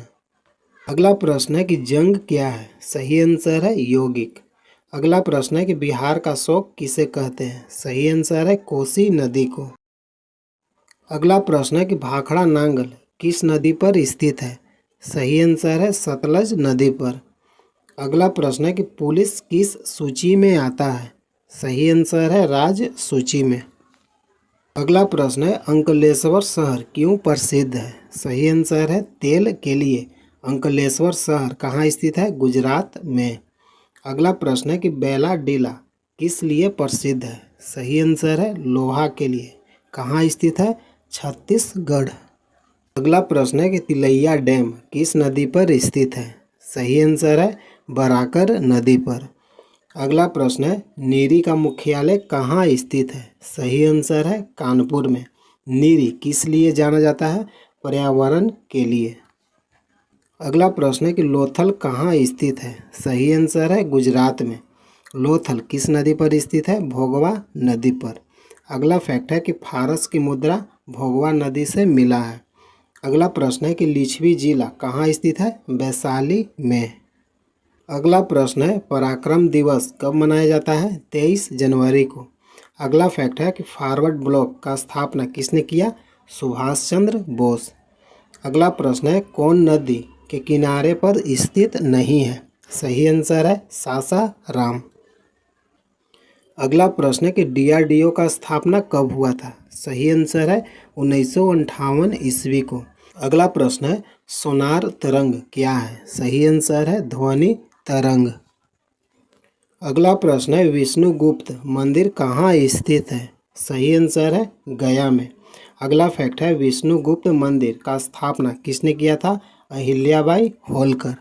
अगला प्रश्न है कि जंग क्या है? सही आंसर है यौगिक। अगला प्रश्न है कि बिहार का शोक किसे कहते हैं। सही आंसर है कोसी नदी को। अगला प्रश्न है कि भाखड़ा नांगल किस नदी पर स्थित है। सही आंसर है सतलज नदी पर। अगला प्रश्न है कि पुलिस किस सूची में आता है। सही आंसर है राज्य सूची में। अगला प्रश्न है अंकलेश्वर शहर क्यों प्रसिद्ध है। सही आंसर है तेल के लिए। अंकलेश्वर शहर कहाँ स्थित है, गुजरात में। अगला प्रश्न है कि बैला डीला किस लिए प्रसिद्ध है। सही आंसर है लोहा के लिए। कहाँ स्थित है, छत्तीसगढ़। अगला प्रश्न है कि तिलैया डैम किस नदी पर स्थित है। सही आंसर है बराकर नदी पर। अगला प्रश्न है नीरी का मुख्यालय कहाँ स्थित है। सही आंसर है कानपुर में। नीरी किस लिए जाना जाता है, पर्यावरण के लिए। अगला प्रश्न है कि लोथल कहाँ स्थित है। सही आंसर है गुजरात में। लोथल किस नदी पर स्थित है, भोगवा नदी पर। अगला फैक्ट है कि फारस की मुद्रा भोगवा नदी से मिला है। अगला प्रश्न है कि लिच्छवी जिला कहाँ स्थित है, वैशाली में। अगला प्रश्न है पराक्रम दिवस कब मनाया जाता है, 23 जनवरी को। अगला फैक्ट है कि फॉरवर्ड ब्लॉक का स्थापना किसने किया, सुभाष चंद्र बोस। अगला प्रश्न है कौन नदी के किनारे पर स्थित नहीं है। सही आंसर है सासाराम। अगला प्रश्न है कि डीआरडीओ का स्थापना कब हुआ था। सही आंसर है 1958 ईस्वी को। अगला प्रश्न है सोनार तरंग क्या है। सही आंसर है ध्वनि तरंग। अगला प्रश्न है विष्णुगुप्त मंदिर कहाँ स्थित है। सही आंसर है गया में। अगला फैक्ट है विष्णुगुप्त मंदिर का स्थापना किसने किया था, अहिल्याबाई होलकर।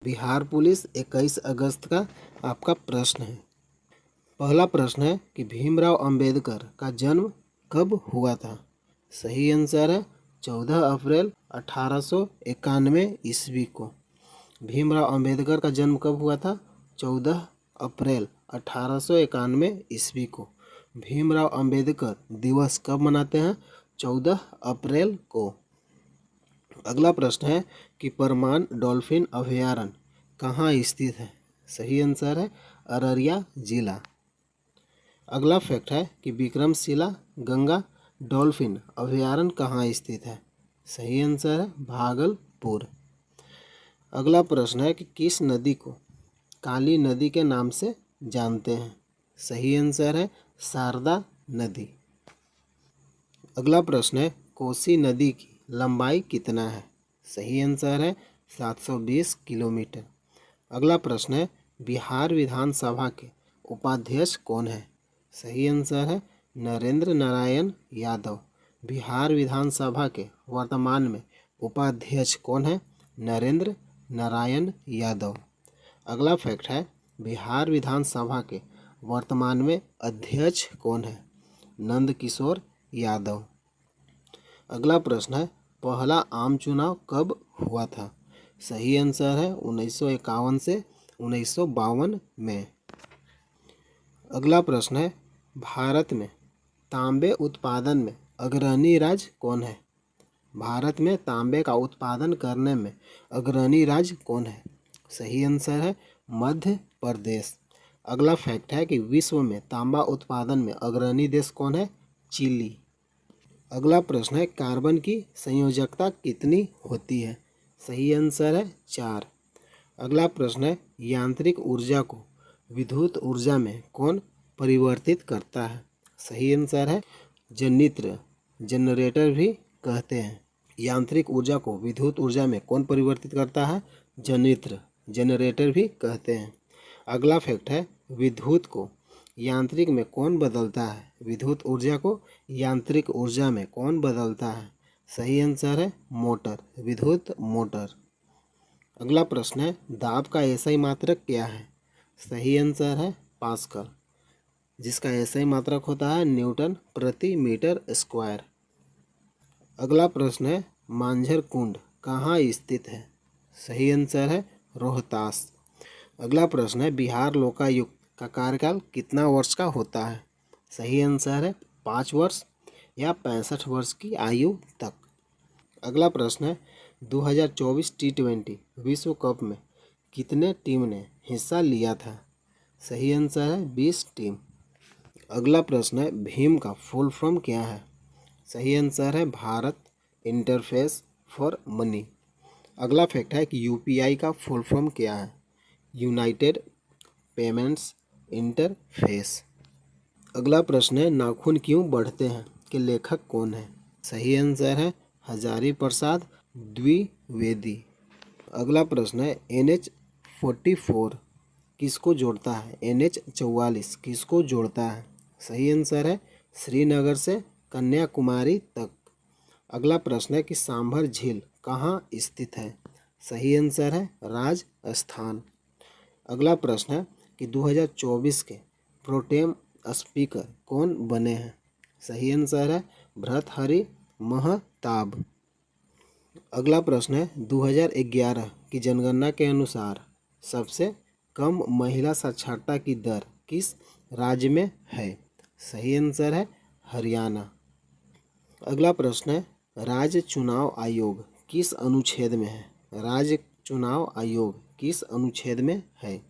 बिहार पुलिस 21 अगस्त का आपका प्रश्न है। पहला प्रश्न है कि भीमराव अंबेडकर का जन्म कब हुआ था। सही आंसर है 14 अप्रैल 1891 ईस्वी को। भीमराव अंबेडकर का जन्म कब हुआ था, 14 अप्रैल 1891 ईस्वी को। भीमराव अंबेडकर दिवस कब मनाते हैं, 14 अप्रैल को। अगला प्रश्न है कि परमान डॉल्फिन अभयारण्य कहाँ स्थित है। सही आंसर है अररिया जिला। अगला फैक्ट है कि विक्रमशिला गंगा डॉल्फिन अभयारण्य कहाँ स्थित है। सही आंसर है भागलपुर। अगला प्रश्न है कि किस नदी को काली नदी के नाम से जानते हैं। सही आंसर है शारदा नदी। अगला प्रश्न है कोसी नदी की लंबाई कितना है। सही आंसर है 720 किलोमीटर। अगला प्रश्न है बिहार विधानसभा के उपाध्यक्ष कौन है। सही आंसर है नरेंद्र नारायण यादव। बिहार विधानसभा के वर्तमान में उपाध्यक्ष कौन है, नरेंद्र नारायण यादव। अगला फैक्ट है बिहार विधानसभा के वर्तमान में अध्यक्ष कौन है, नंद किशोर यादव। अगला प्रश्न है पहला आम चुनाव कब हुआ था। सही आंसर है 1951 से 1952 में। अगला प्रश्न है भारत में तांबे उत्पादन में अग्रणी राज्य कौन है। भारत में तांबे का उत्पादन करने में अग्रणी राज्य कौन है। सही आंसर है मध्य प्रदेश। अगला फैक्ट है कि विश्व में तांबा उत्पादन में अग्रणी देश कौन है, चिली। अगला प्रश्न है कार्बन की संयोजकता कितनी होती है। सही आंसर है 4। अगला प्रश्न है यांत्रिक ऊर्जा को विद्युत ऊर्जा में कौन परिवर्तित करता है। सही आंसर है जनित्र, जनरेटर भी कहते हैं। यांत्रिक ऊर्जा को विद्युत ऊर्जा में कौन परिवर्तित करता है, जनित्र, जनरेटर भी कहते हैं। अगला फैक्ट है विद्युत को यांत्रिक में कौन बदलता है। विद्युत ऊर्जा को यांत्रिक ऊर्जा में कौन बदलता है। सही आंसर है मोटर, विद्युत मोटर। अगला प्रश्न है दाब का एसआई मात्रक क्या है। सही आंसर है पास्कल, जिसका एसआई मात्रक होता है न्यूटन प्रति मीटर स्क्वायर। अगला प्रश्न है मांझर कुंड कहाँ स्थित है। सही आंसर है रोहतास। अगला प्रश्न है बिहार लोकायुक्त का कार्यकाल कितना वर्ष का होता है। सही आंसर है 5 वर्ष या 65 वर्ष की आयु तक। अगला प्रश्न है 2024 T20 विश्व कप में कितने टीम ने हिस्सा लिया था। सही आंसर है 20 टीम। अगला प्रश्न है भीम का फुल फॉर्म क्या है? सही आंसर है भारत इंटरफेस फॉर मनी। अगला फैक्ट है कि यूपीआई का फुल फॉर्म क्या है? United payments interface. अगला प्रश्न है नाखून क्यों बढ़ते हैं के लेखक कौन है? सही आंसर है हजारी प्रसाद द्विवेदी। अगला प्रश्न है NH44 किसको जोड़ता है? NH44 किसको जोड़ता है? सही आंसर है श्रीनगर से कन्याकुमारी तक। अगला प्रश्न है कि सांभर झील कहाँ स्थित है? सही आंसर है राजस्थान। अगला प्रश्न है कि 2024 के प्रोटेम स्पीकर कौन बने हैं? सही आंसर है भर्तृहरि महताब। अगला प्रश्न है 2011 की जनगणना के अनुसार सबसे कम महिला साक्षरता की दर किस राज्य में है? सही आंसर है हरियाणा। अगला प्रश्न है राज्य चुनाव आयोग किस अनुच्छेद में है? राज्य चुनाव आयोग किस अनुच्छेद में है?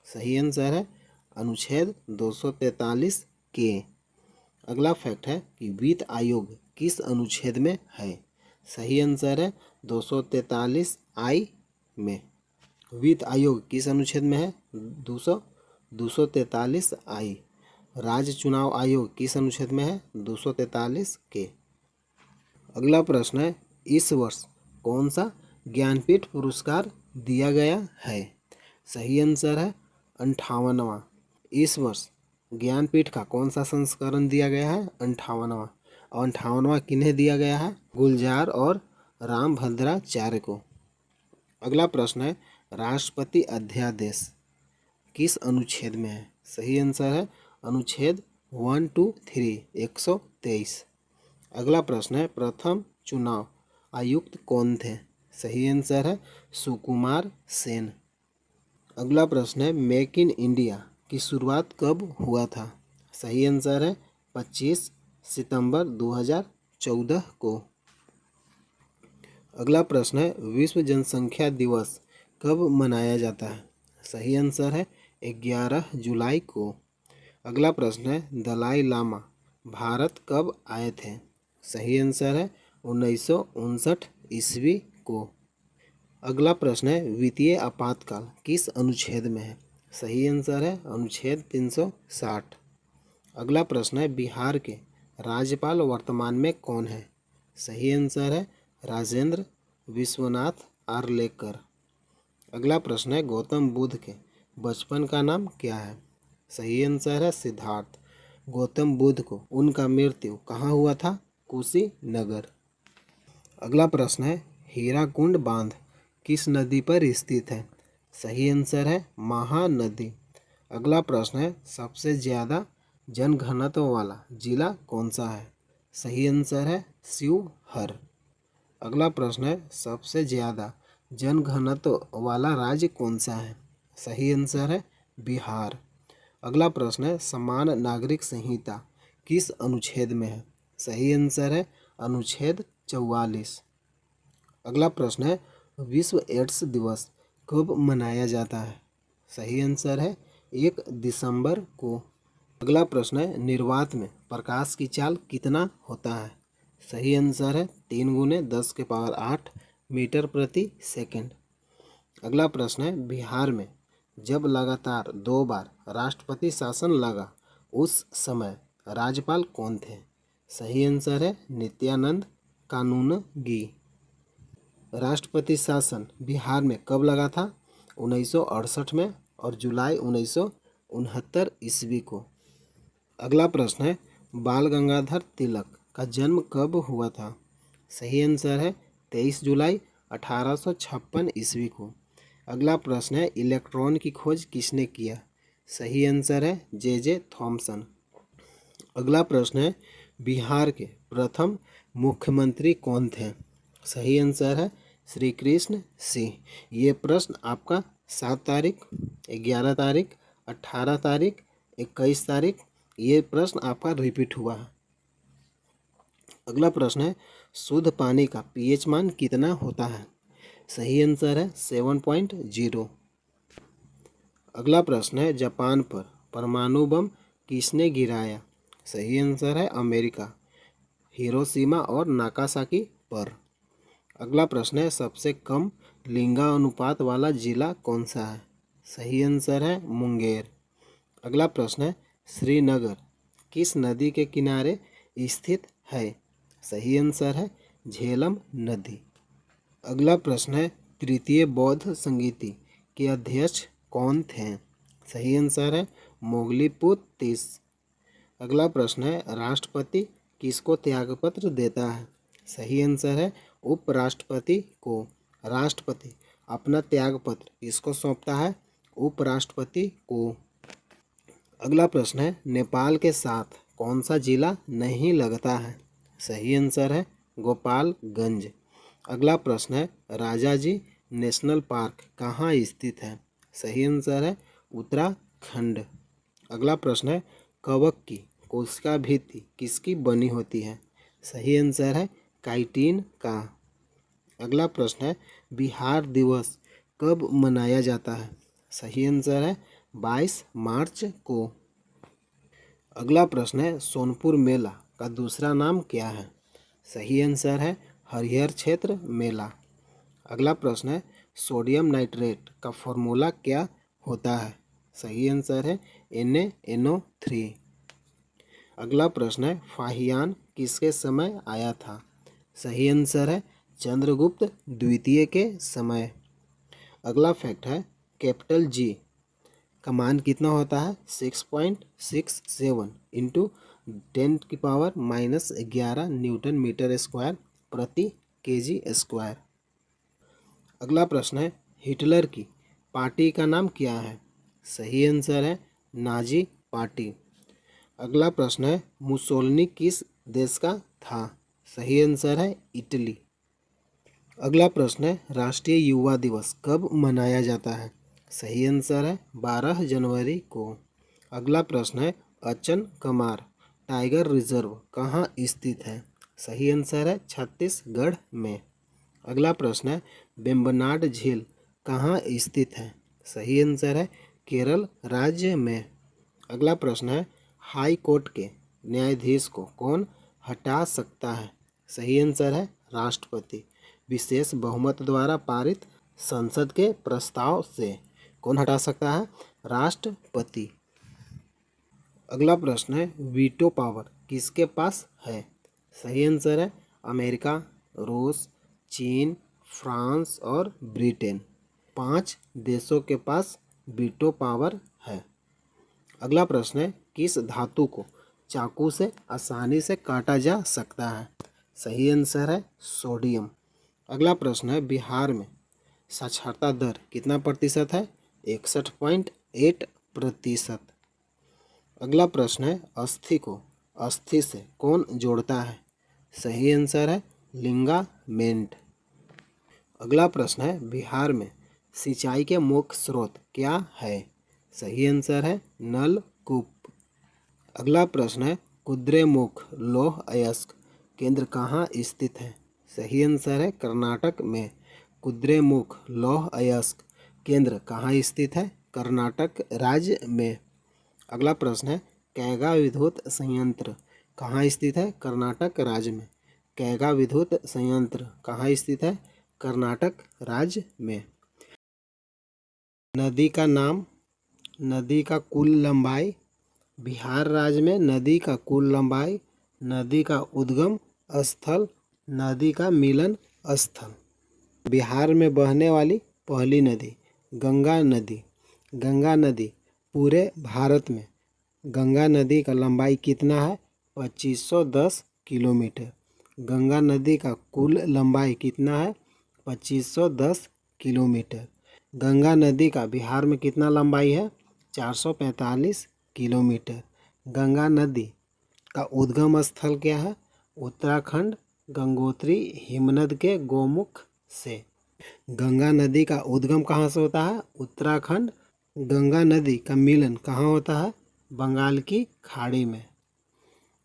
सही आंसर है अनुच्छेद 243 के। अगला फैक्ट है कि वित्त आयोग किस अनुच्छेद में है? सही आंसर है 243 आई में। वित्त आयोग किस अनुच्छेद में है? 243 आई। राज्य चुनाव आयोग किस अनुच्छेद में है? 243 के। अगला प्रश्न है इस वर्ष कौन सा ज्ञानपीठ पुरस्कार दिया गया है? सही आंसर है 58वां। इस वर्ष ज्ञानपीठ का कौन सा संस्करण दिया गया है? 58वां। और 58वां किन्हें दिया गया है? गुलजार और रामभद्राचार्य को। अगला प्रश्न है राष्ट्रपति अध्यादेश किस अनुच्छेद में है? सही आंसर है अनुच्छेद 123 123। अगला प्रश्न है प्रथम चुनाव आयुक्त कौन थे? सही आंसर है सुकुमार सेन। अगला प्रश्न है मेक इन इंडिया की शुरुआत कब हुआ था? सही आंसर है 25 सितंबर 2014 को। अगला प्रश्न है विश्व जनसंख्या दिवस कब मनाया जाता है? सही आंसर है 11 जुलाई को। अगला प्रश्न है दलाई लामा भारत कब आए थे? सही आंसर है 1959 ईस्वी को। अगला प्रश्न है वित्तीय आपातकाल किस अनुच्छेद में है? सही आंसर है अनुच्छेद 360। अगला प्रश्न है बिहार के राज्यपाल वर्तमान में कौन है? सही आंसर है राजेंद्र विश्वनाथ आर्लेकर। अगला प्रश्न है गौतम बुद्ध के बचपन का नाम क्या है? सही आंसर है सिद्धार्थ। गौतम बुद्ध को उनका मृत्यु कहाँ हुआ था? कुशीनगर। अगला प्रश्न है हीराकुंड बांध किस नदी पर स्थित है? सही आंसर है महानदी। अगला प्रश्न है सबसे ज़्यादा जनघनत्व वाला जिला कौन सा है? सही आंसर है शिवहर। अगला प्रश्न है सबसे ज़्यादा जनघनत्व वाला राज्य कौन सा है? सही आंसर है बिहार। अगला प्रश्न है समान नागरिक संहिता किस अनुच्छेद में है? सही आंसर है अनुच्छेद 44। अगला प्रश्न है विश्व एड्स दिवस कब मनाया जाता है? सही आंसर है 1 दिसंबर को। अगला प्रश्न है निर्वात में प्रकाश की चाल कितना होता है? सही आंसर है 3 × 10⁸ मीटर प्रति सेकंड। अगला प्रश्न है बिहार में जब लगातार 2 बार राष्ट्रपति शासन लगा उस समय राज्यपाल कौन थे? सही आंसर है नित्यानंद कानूनगी। राष्ट्रपति शासन बिहार में कब लगा था? 1968 में और जुलाई 1969 ईस्वी को। अगला प्रश्न है बाल गंगाधर तिलक का जन्म कब हुआ था? सही आंसर है 23 जुलाई 1856 ईस्वी को। अगला प्रश्न है इलेक्ट्रॉन की खोज किसने किया? सही आंसर है जे थॉमसन। अगला प्रश्न है बिहार के प्रथम मुख्यमंत्री कौन थे? सही आंसर है श्री कृष्ण सिंह। ये प्रश्न आपका 7 तारीख, 11 तारीख, 18 तारीख, 21 तारीख ये प्रश्न आपका रिपीट हुआ है। अगला प्रश्न है शुद्ध पानी का pH मान कितना होता है? सही आंसर है 7.0। अगला प्रश्न है जापान पर परमाणु बम किसने गिराया? सही आंसर है अमेरिका, हिरोशिमा और नागासाकी पर। अगला प्रश्न है सबसे कम लिंगानुपात वाला जिला कौन सा है? सही आंसर है मुंगेर। अगला प्रश्न है श्रीनगर किस नदी के किनारे स्थित है? सही आंसर है झेलम नदी। अगला प्रश्न है तृतीय बौद्ध संगीति के अध्यक्ष कौन थे? सही आंसर है मोगलीपुत तीस। अगला प्रश्न है राष्ट्रपति किसको त्यागपत्र देता है? सही आंसर है उपराष्ट्रपति को। राष्ट्रपति अपना त्यागपत्र किसको सौंपता है? उपराष्ट्रपति को। अगला प्रश्न है नेपाल के साथ कौन सा जिला नहीं लगता है? सही आंसर है गोपालगंज। अगला प्रश्न है राजाजी नेशनल पार्क कहाँ स्थित है? सही आंसर है उत्तराखंड। अगला प्रश्न है कवक की कोशिका भित्ति किसकी बनी होती है? सही आंसर है काइटिन का। अगला प्रश्न है बिहार दिवस कब मनाया जाता है? सही आंसर है 22 मार्च को। अगला प्रश्न है सोनपुर मेला का दूसरा नाम क्या है? सही आंसर है हरिहर क्षेत्र मेला। अगला प्रश्न है सोडियम नाइट्रेट का फॉर्मूला क्या होता है? सही आंसर है NaNO3। अगला प्रश्न है फाहियान किसके समय आया था? सही आंसर है चंद्रगुप्त द्वितीय के समय। अगला फैक्ट है कैपिटल जी का मान कितना होता है? 6.67 इंटू 10⁻⁻11 न्यूटन मीटर स्क्वायर प्रति केजी स्क्वायर। अगला प्रश्न है हिटलर की पार्टी का नाम क्या है? सही आंसर है नाजी पार्टी। अगला प्रश्न है मुसोलिनी किस देश का था? सही आंसर है इटली। अगला प्रश्न है राष्ट्रीय युवा दिवस कब मनाया जाता है? सही आंसर है 12 जनवरी को। अगला प्रश्न है अचन कमार टाइगर रिजर्व कहाँ स्थित है? सही आंसर है छत्तीसगढ़ में। अगला प्रश्न है वेम्बनाड झील कहाँ स्थित है? सही आंसर है केरल राज्य में। अगला प्रश्न है हाई कोर्ट के न्यायाधीश को कौन हटा सकता है? सही आंसर है राष्ट्रपति, विशेष बहुमत द्वारा पारित संसद के प्रस्ताव से। कौन हटा सकता है? राष्ट्रपति। अगला प्रश्न है वीटो पावर किसके पास है? सही आंसर है अमेरिका, रूस, चीन, फ्रांस और ब्रिटेन। 5 देशों के पास वीटो पावर है। अगला प्रश्न है किस धातु को चाकू से आसानी से काटा जा सकता है? सही आंसर है सोडियम। अगला प्रश्न है बिहार में साक्षरता दर कितना प्रतिशत है? 61.8%। अगला प्रश्न है अस्थि को अस्थि से कौन जोड़ता है? सही आंसर है लिंगामेंट। अगला प्रश्न है बिहार में सिंचाई के मुख्य स्रोत क्या है? सही आंसर है नलकूप। अगला प्रश्न है कुद्रेमुख लौह अयस्क केंद्र कहाँ स्थित है? सही आंसर है कर्नाटक में। कुद्रेमुख लौह अयस्क केंद्र कहाँ स्थित है? कर्नाटक राज्य में। अगला प्रश्न है कैगा विद्युत संयंत्र कहाँ स्थित है? कर्नाटक राज्य में। कैगा विद्युत संयंत्र कहाँ स्थित है? कर्नाटक राज्य में। नदी का नाम, नदी का कुल लंबाई, बिहार राज्य में नदी का कुल लंबाई, नदी का उद्गम स्थल, नदी का मिलन स्थल। बिहार में बहने वाली पहली नदी गंगा नदी। गंगा नदी पूरे भारत में गंगा नदी का लंबाई कितना है? 2510 किलोमीटर। गंगा नदी का कुल लंबाई कितना है? 2510 किलोमीटर। गंगा नदी का बिहार में कितना लंबाई है? 445 किलोमीटर। गंगा नदी का उद्गम स्थल क्या है? उत्तराखंड गंगोत्री हिमनद के गोमुख से। गंगा नदी का उद्गम कहाँ से होता है? उत्तराखंड। गंगा नदी का मिलन कहाँ होता है? बंगाल की खाड़ी में।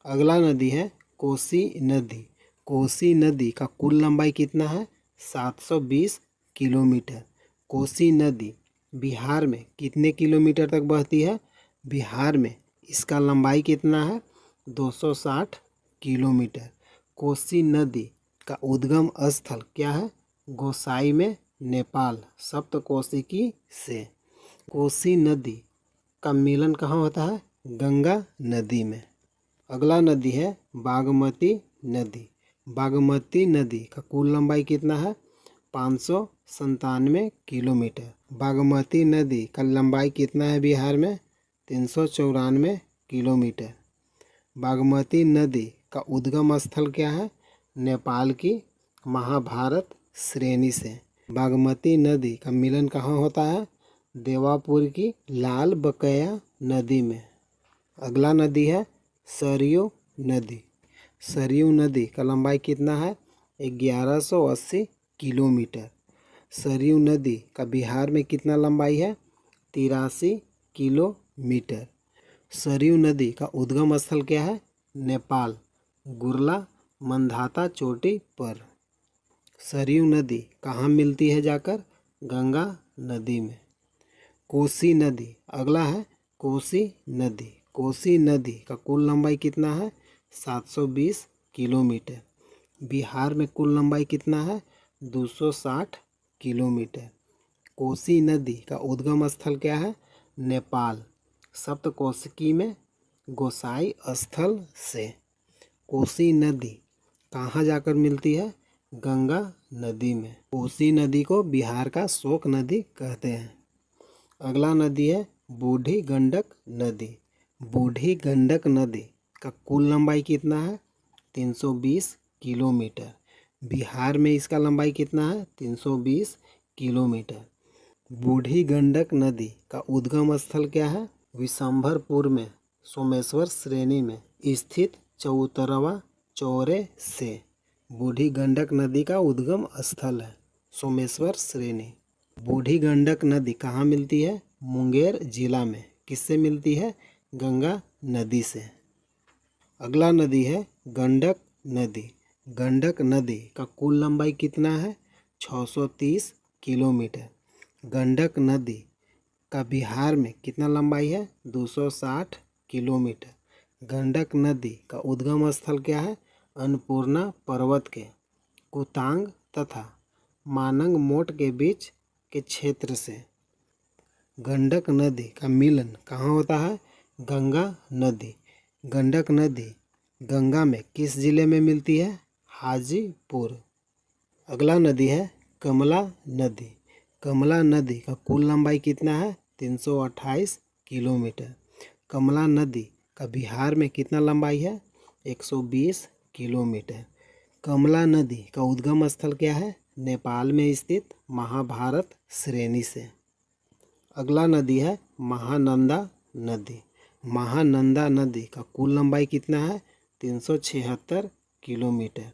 अगला नदी है कोसी नदी। कोसी नदी का कुल लंबाई कितना है? 720 किलोमीटर। कोसी नदी बिहार में कितने किलोमीटर तक बहती है? बिहार में इसका लंबाई कितना है? 260 किलोमीटर। कोसी नदी का उद्गम स्थल क्या है? गोसाई में, नेपाल, सप्तकोशिकी से। कोसी नदी का मिलन कहाँ होता है? गंगा नदी में। अगला नदी है बागमती नदी। बागमती नदी का कुल लंबाई कितना है? 597 किलोमीटर। बागमती नदी का लंबाई कितना है बिहार में? 394 किलोमीटर। बागमती नदी का उद्गम स्थल क्या है? नेपाल की महाभारत श्रेणी से। बागमती नदी का मिलन कहाँ होता है? देवापुर की लाल बकैया नदी में। अगला नदी है सरयू नदी। सरयू नदी का लंबाई कितना है? 1180 किलोमीटर। सरयू नदी का बिहार में कितना लंबाई है? 83 किलोमीटर। सरयू नदी का उद्गम स्थल क्या है? नेपाल, गुरला मंधाता चोटी पर। सरयू नदी कहाँ मिलती है जाकर? गंगा नदी में। कोसी नदी, अगला है कोसी नदी। कोसी नदी का कुल लंबाई कितना है? 720 किलोमीटर। बिहार में कुल लंबाई कितना है? 260 किलोमीटर। कोसी नदी का उद्गम स्थल क्या है? नेपाल, सप्तकोशिकी में, गोसाई स्थल से। कोसी नदी कहाँ जाकर मिलती है? गंगा नदी में। कोसी नदी को बिहार का शोक नदी कहते हैं। अगला नदी है बूढ़ी गंडक नदी। बूढ़ी गंडक नदी का कुल लंबाई कितना है? 320 किलोमीटर। बिहार में इसका लंबाई कितना है? 320 किलोमीटर। बूढ़ी गंडक नदी का उद्गम स्थल क्या है? विशंभरपुर में, सोमेश्वर श्रेणी में स्थित चौतरवा चौरे से। बूढ़ी गंडक नदी का उद्गम स्थल है सोमेश्वर श्रेणी। बूढ़ी गंडक नदी कहाँ मिलती है? मुंगेर जिला में। किससे मिलती है? गंगा नदी से। अगला नदी है गंडक नदी। गंडक नदी का कुल लंबाई कितना है? 630 किलोमीटर। गंडक नदी का बिहार में कितना लंबाई है? 260 किलोमीटर। गंडक नदी का उद्गम स्थल क्या है? अन्नपूर्णा पर्वत के कुतांग तथा मानंग मोट के बीच के क्षेत्र से। गंडक नदी का मिलन कहाँ होता है? गंगा नदी। गंडक नदी गंगा में किस जिले में मिलती है? हाजीपुर। अगला नदी है कमला नदी। कमला नदी का कुल लंबाई कितना है? 328 किलोमीटर। कमला नदी का बिहार में कितना लंबाई है? 120 किलोमीटर। कमला नदी का उद्गम स्थल क्या है? नेपाल में स्थित महाभारत श्रेणी से। अगला नदी है महानंदा नदी। महानंदा नदी का कुल लंबाई कितना है? 376 किलोमीटर।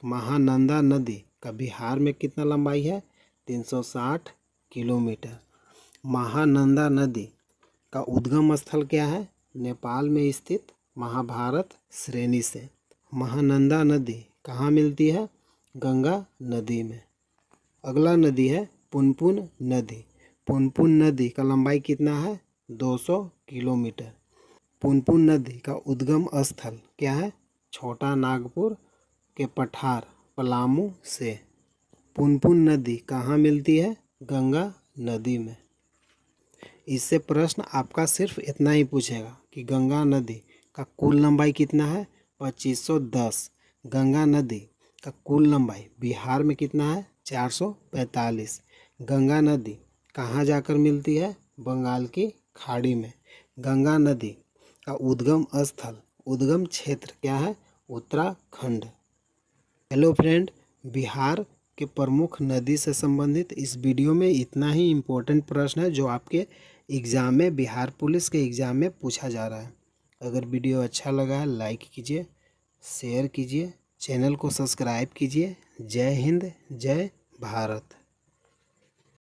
महानंदा नदी का बिहार में कितना लंबाई है? 360 किलोमीटर। महानंदा नदी का उद्गम स्थल क्या है? नेपाल में स्थित महाभारत श्रेणी से। महानंदा नदी कहाँ मिलती है? गंगा नदी में। अगला नदी है पुनपुन नदी। पुनपुन नदी का लंबाई कितना है? 200 किलोमीटर। पुनपुन नदी का उद्गम स्थल क्या है? छोटा नागपुर के पठार, पलामू से। पुनपुन नदी कहाँ मिलती है? गंगा नदी में। इससे प्रश्न आपका सिर्फ इतना ही पूछेगा कि गंगा नदी का कुल लंबाई कितना है? 2510। गंगा नदी का कुल लंबाई बिहार में कितना है? 445। गंगा नदी कहाँ जाकर मिलती है? बंगाल की खाड़ी में। गंगा नदी का उद्गम स्थल, उद्गम क्षेत्र क्या है? उत्तराखंड। हेलो फ्रेंड, बिहार के प्रमुख नदी से संबंधित इस वीडियो में इतना ही इम्पोर्टेंट प्रश्न है जो आपके एग्ज़ाम में, बिहार पुलिस के एग्ज़ाम में पूछा जा रहा है। अगर वीडियो अच्छा लगा है लाइक कीजिए, शेयर कीजिए, चैनल को सब्सक्राइब कीजिए। जय हिंद, जय भारत।